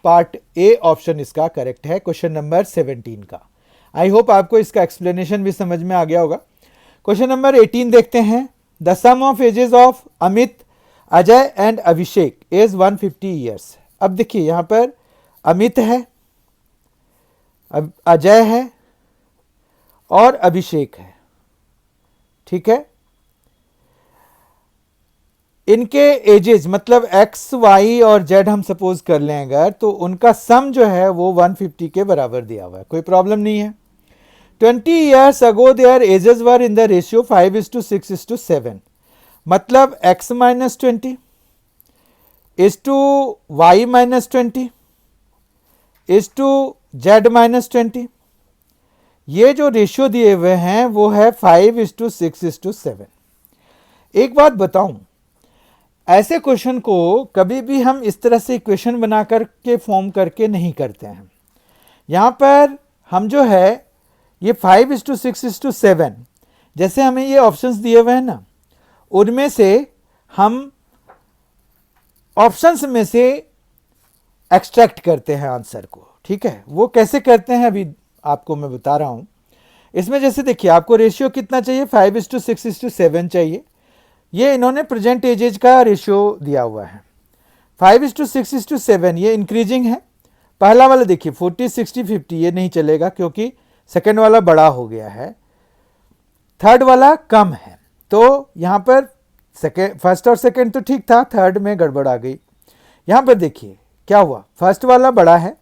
Speaker 1: पार्ट ए ऑप्शन इसका करेक्ट है क्वेश्चन नंबर 17 का। आई होप आपको इसका एक्सप्लेनेशन भी समझ में आ गया होगा। क्वेश्चन नंबर 18 देखते हैं। The sum of ages of Amit, Ajay and Abhishek is 150 years. अब देखिए यहां पर अमित है, अजय है और अभिषेक है, ठीक है। इनके एजेस मतलब x, y और z हम सपोज कर लें अगर, तो उनका सम जो है वो 150 के बराबर दिया हुआ है, कोई प्रॉब्लम नहीं है। 20 years ago their ages were in the ratio 5:6:7, मतलब x minus 20 is to y minus 20 is to z minus 20। ये जो रेशियो दिए हुए हैं वो है 5:6:7। एक बात बताऊं, ऐसे क्वेश्चन को कभी भी हम इस तरह से इक्वेशन बना करके फॉर्म करके नहीं करते हैं। यहाँ पर हम जो है ये 5:6:7 जैसे हमें ये ऑप्शंस दिए हुए हैं ना, उनमें से हम ऑप्शंस में से एक्सट्रैक्ट करते हैं आंसर को, ठीक है। वो कैसे करते हैं अभी आपको मैं बता रहा हूं। इसमें जैसे देखिए आपको रेशियो कितना चाहिए, 5:6:7 चाहिए। ये इन्होंने प्रेजेंट एजेज का रेशियो दिया हुआ है 5:6:7, ये इंक्रीजिंग है। पहला वाला देखिए 40, 60, 50, ये नहीं चलेगा क्योंकि सेकेंड वाला बड़ा हो गया है, थर्ड वाला कम है। तो यहाँ पर फर्स्ट और सेकेंड तो ठीक था, थर्ड में गड़बड़ आ गई। यहाँ पर देखिए क्या हुआ, फर्स्ट वाला बड़ा है,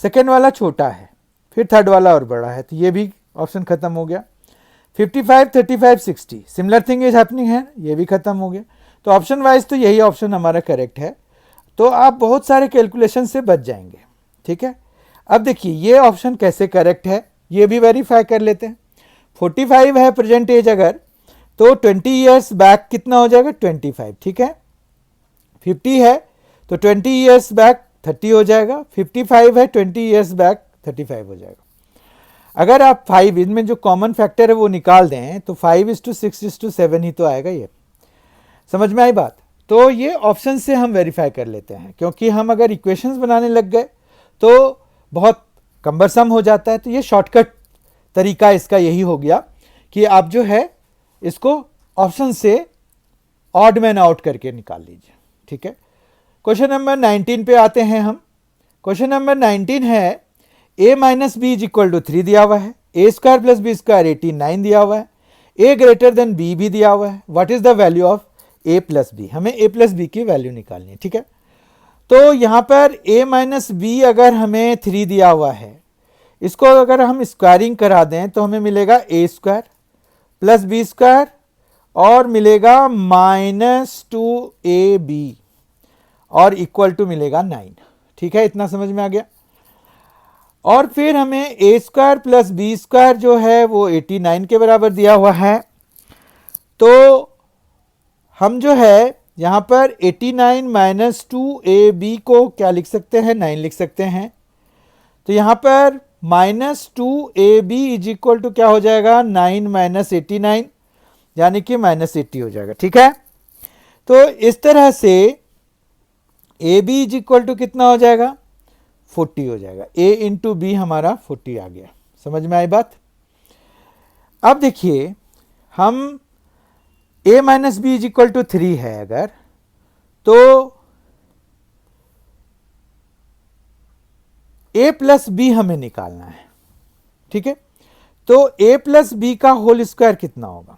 Speaker 1: सेकेंड वाला छोटा है, फिर थर्ड वाला और बड़ा है, तो ये भी ऑप्शन खत्म हो गया। 55, 35, 60 सिमिलर थिंग इज हैपनिंग है, ये भी खत्म हो गया। तो ऑप्शन वाइज तो यही ऑप्शन हमारा करेक्ट है। तो आप बहुत सारे कैलकुलेशन से बच जाएंगे, ठीक है। अब देखिए ये ऑप्शन कैसे करेक्ट है ये भी वेरीफाई कर लेते हैं। 45 है प्रेजेंट एज अगर, तो 20 ईयर्स बैक कितना हो जाएगा, 25, ठीक है। 50 है तो 20 ईयर्स बैक 30 हो जाएगा। 55 है 20 ईयर्स बैक 35 हो जाएगा। अगर आप 5 इनमें जो कॉमन फैक्टर है वो निकाल दें तो 5:6:7 ही तो आएगा। ये समझ में आई बात। तो ये ऑप्शन से हम वेरीफाई कर लेते हैं, क्योंकि हम अगर इक्वेशंस बनाने लग गए तो बहुत कम्बरसम हो जाता है। तो ये शॉर्टकट तरीका इसका यही हो गया कि आप जो है इसको ऑप्शन से ऑड मैन आउट करके निकाल लीजिए, ठीक है। क्वेश्चन नंबर 19 पे आते हैं हम। क्वेश्चन नंबर 19 है a minus b is equal to 3 दिया हुआ है, a square plus b square 89 दिया हुआ है, a ग्रेटर देन b भी दिया हुआ है। What is the value of a plus b, हमें a प्लस बी की वैल्यू निकालनी है, ठीक है। तो यहाँ पर a माइनस बी अगर हमें 3 दिया हुआ है, इसको अगर हम स्क्वायरिंग करा दें तो हमें मिलेगा a square plus b square और मिलेगा -2ab और इक्वल टू मिलेगा 9, ठीक है। इतना समझ में आ गया। और फिर हमें a square plus b square जो है वो 89 के बराबर दिया हुआ है। तो हम जो है यहाँ पर 89 माइनस 2ab को क्या लिख सकते हैं, 9 लिख सकते हैं। तो यहाँ पर -2ab इज इक्वल टू क्या हो जाएगा, 9 माइनस 89, यानी कि -80 हो जाएगा। ठीक है, तो इस तरह से a b is equal to कितना हो जाएगा, 40 हो जाएगा। a इंटू बी हमारा 40 आ गया। समझ में आई बात। अब देखिए हम a minus b is equal to 3 है अगर, तो a प्लस बी हमें निकालना है। ठीक है, तो a प्लस बी का होल स्क्वायर कितना होगा,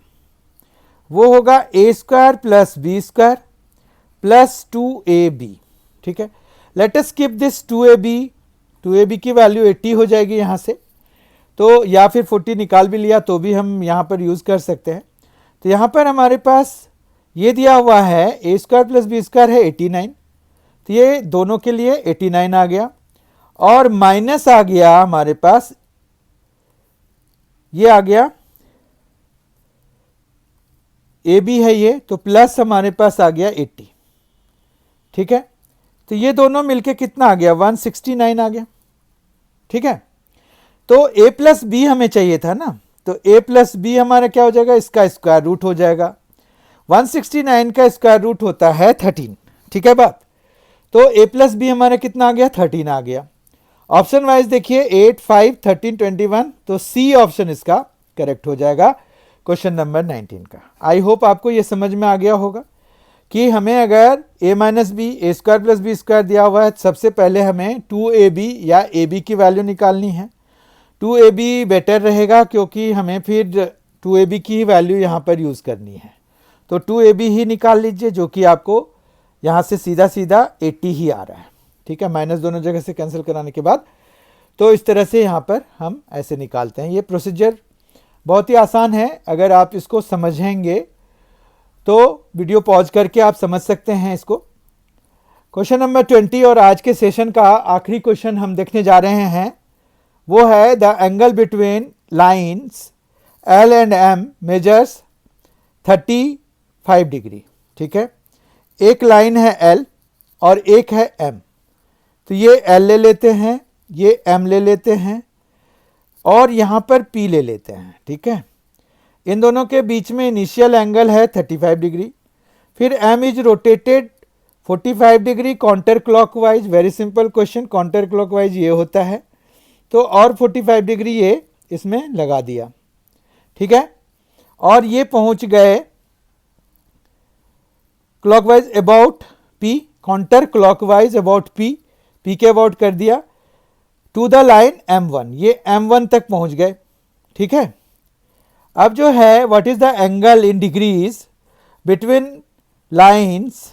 Speaker 1: वो होगा a square plus b square plus 2ab। ठीक है, let us skip this 2ab की वैल्यू 80 हो जाएगी यहाँ से, तो या फिर 40 निकाल भी लिया तो भी हम यहाँ पर यूज़ कर सकते हैं। तो यहाँ पर हमारे पास ये दिया हुआ है a square plus b square है 89, तो ये दोनों के लिए 89 आ गया, और माइनस आ गया हमारे पास, ये आ गया ए बी है ये, तो प्लस हमारे पास आ गया 80। ठीक है, तो ये दोनों मिलके कितना आ गया, 169 आ गया। ठीक है, तो a प्लस बी हमें चाहिए था ना, तो a प्लस बी हमारा क्या हो जाएगा, इसका स्क्वायर रूट हो जाएगा। 169 का स्क्वायर रूट होता है 13। ठीक है बात, तो a प्लस बी हमारा कितना आ गया, 13 आ गया। ऑप्शन वाइज देखिए 8, 5, 13, 21, तो सी ऑप्शन इसका करेक्ट हो जाएगा क्वेश्चन नंबर 19 का। आई होप आपको ये समझ में आ गया होगा कि हमें अगर a minus b a square plus b square दिया हुआ है, सबसे पहले हमें 2ab या ab की वैल्यू निकालनी है। 2ab बेटर रहेगा क्योंकि हमें फिर 2ab की ही वैल्यू यहाँ पर यूज़ करनी है, तो 2ab ही निकाल लीजिए, जो कि आपको यहाँ से सीधा सीधा 80 ही आ रहा है। ठीक है, माइनस दोनों जगह से कैंसिल कराने के बाद, तो इस तरह से यहाँ पर हम ऐसे निकालते हैं। ये प्रोसीजर बहुत ही आसान है, अगर आप इसको समझेंगे तो वीडियो पॉज करके आप समझ सकते हैं इसको। क्वेश्चन नंबर 20 और आज के सेशन का आखिरी क्वेश्चन हम देखने जा रहे हैं, वो है the angle between lines l and m measures 35 degree. ठीक है, एक लाइन है एल और एक है एम, तो ये एल ले लेते हैं, ये एम ले लेते हैं, और यहाँ पर पी ले लेते हैं। ठीक है, इन दोनों के बीच में इनिशियल एंगल है 35 डिग्री, फिर m is rotated 45 degree counter clockwise. Very simple question, counter clockwise ये होता है, तो और 45 डिग्री ये इसमें लगा दिया। ठीक है, और ये पहुंच गए clockwise about P, counter clockwise about P, P के अबाउट कर दिया, टू द लाइन M1, ये M1 तक पहुंच गए। ठीक है, अब जो है what is the angle in degrees between lines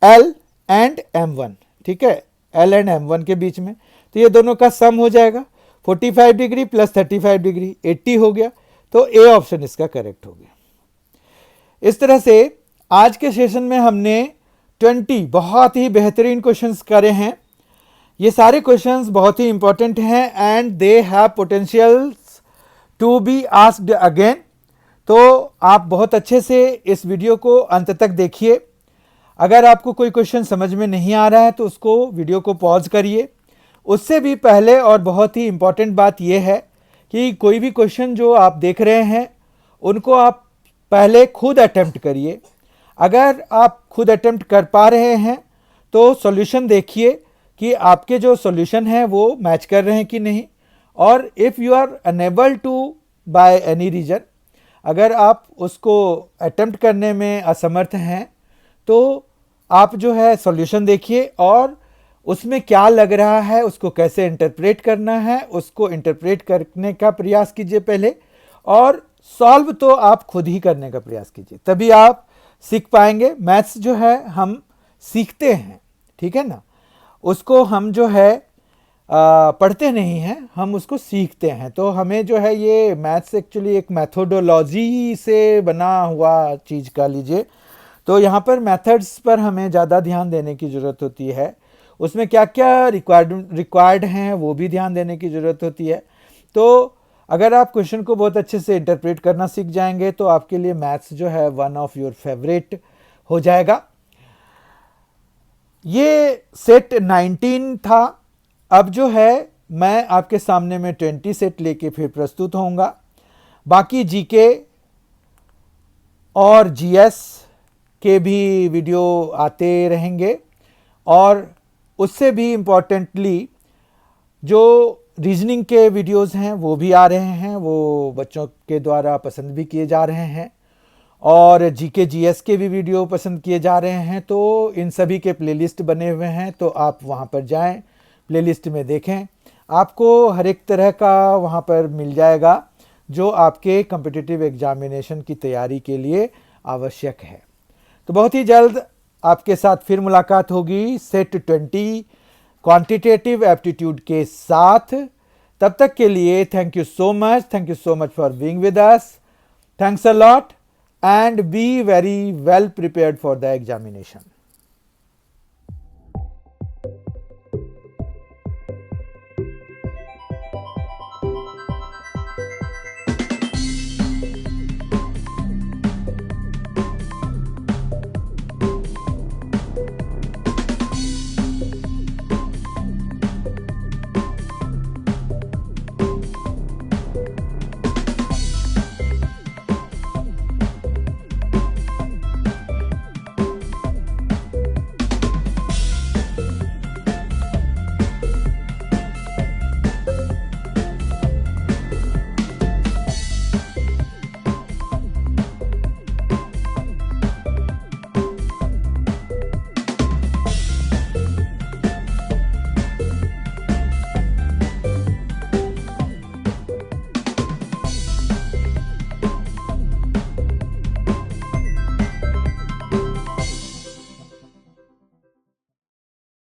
Speaker 1: L and M1। ठीक है, L एंड M1 के बीच में, तो ये दोनों का सम हो जाएगा 45 डिग्री प्लस 35 डिग्री 80 हो गया, तो ए ऑप्शन इसका करेक्ट हो गया। इस तरह से आज के सेशन में हमने 20 बहुत ही बेहतरीन क्वेश्चंस करे हैं। ये सारे क्वेश्चंस बहुत ही इंपॉर्टेंट हैं and they have potentials to be asked again. तो आप बहुत अच्छे से इस वीडियो को अंत तक देखिए। अगर आपको कोई क्वेश्चन समझ में नहीं आ रहा है तो उसको वीडियो को पॉज करिए। उससे भी पहले और बहुत ही इंपॉर्टेंट बात यह है कि कोई भी क्वेश्चन जो आप देख रहे हैं उनको आप पहले खुद अटेम्प्ट करिए। अगर आप खुद अटेम्प्ट कर पा रहे हैं तो सॉल्यूशन देखिए कि आपके जो सॉल्यूशन है वो मैच कर रहे हैं कि नहीं, और if you are unable to by any reason, अगर आप उसको अटेम्प्ट करने में असमर्थ हैं तो आप जो है सॉल्यूशन देखिए और उसमें क्या लग रहा है, उसको कैसे इंटरप्रेट करना है, उसको इंटरप्रेट करने का प्रयास कीजिए पहले, और सॉल्व तो आप खुद ही करने का प्रयास कीजिए, तभी आप सीख पाएंगे। मैथ्स जो है हम सीखते हैं, ठीक है ना, उसको हम जो है पढ़ते नहीं हैं, हम उसको सीखते हैं। तो हमें जो है ये मैथ्स एक्चुअली एक मैथोडोलॉजी से बना हुआ चीज़ का लीजिए। तो यहाँ पर मेथड्स पर हमें ज़्यादा ध्यान देने की ज़रूरत होती है, उसमें क्या क्या रिक्वायर्ड हैं वो भी ध्यान देने की ज़रूरत होती है। तो अगर आप क्वेश्चन को बहुत अच्छे से इंटरप्रेट करना सीख जाएंगे तो आपके लिए मैथ्स जो है वन ऑफ योर फेवरेट हो जाएगा। ये सेट 19 था। अब जो है मैं आपके सामने में 20 सेट लेके फिर प्रस्तुत होऊंगा। बाकी जीके और जीएस के भी वीडियो आते रहेंगे, और उससे भी इम्पोर्टेंटली जो रीजनिंग के वीडियोस हैं वो भी आ रहे हैं, वो बच्चों के द्वारा पसंद भी किए जा रहे हैं, और जीके जीएस के भी वीडियो पसंद किए जा रहे हैं। तो इन सभी के प्लेलिस्ट बने हुए हैं, तो आप वहाँ पर जाएं, प्लेलिस्ट में देखें, आपको हर एक तरह का वहाँ पर मिल जाएगा जो आपके कॉम्पिटिटिव एग्जामिनेशन की तैयारी के लिए आवश्यक है। तो बहुत ही जल्द आपके साथ फिर मुलाकात होगी सेट 20 क्वांटिटेटिव एप्टीट्यूड के साथ। तब तक के लिए thank you so much for being with us. Thanks a lot and be very well prepared for the examination.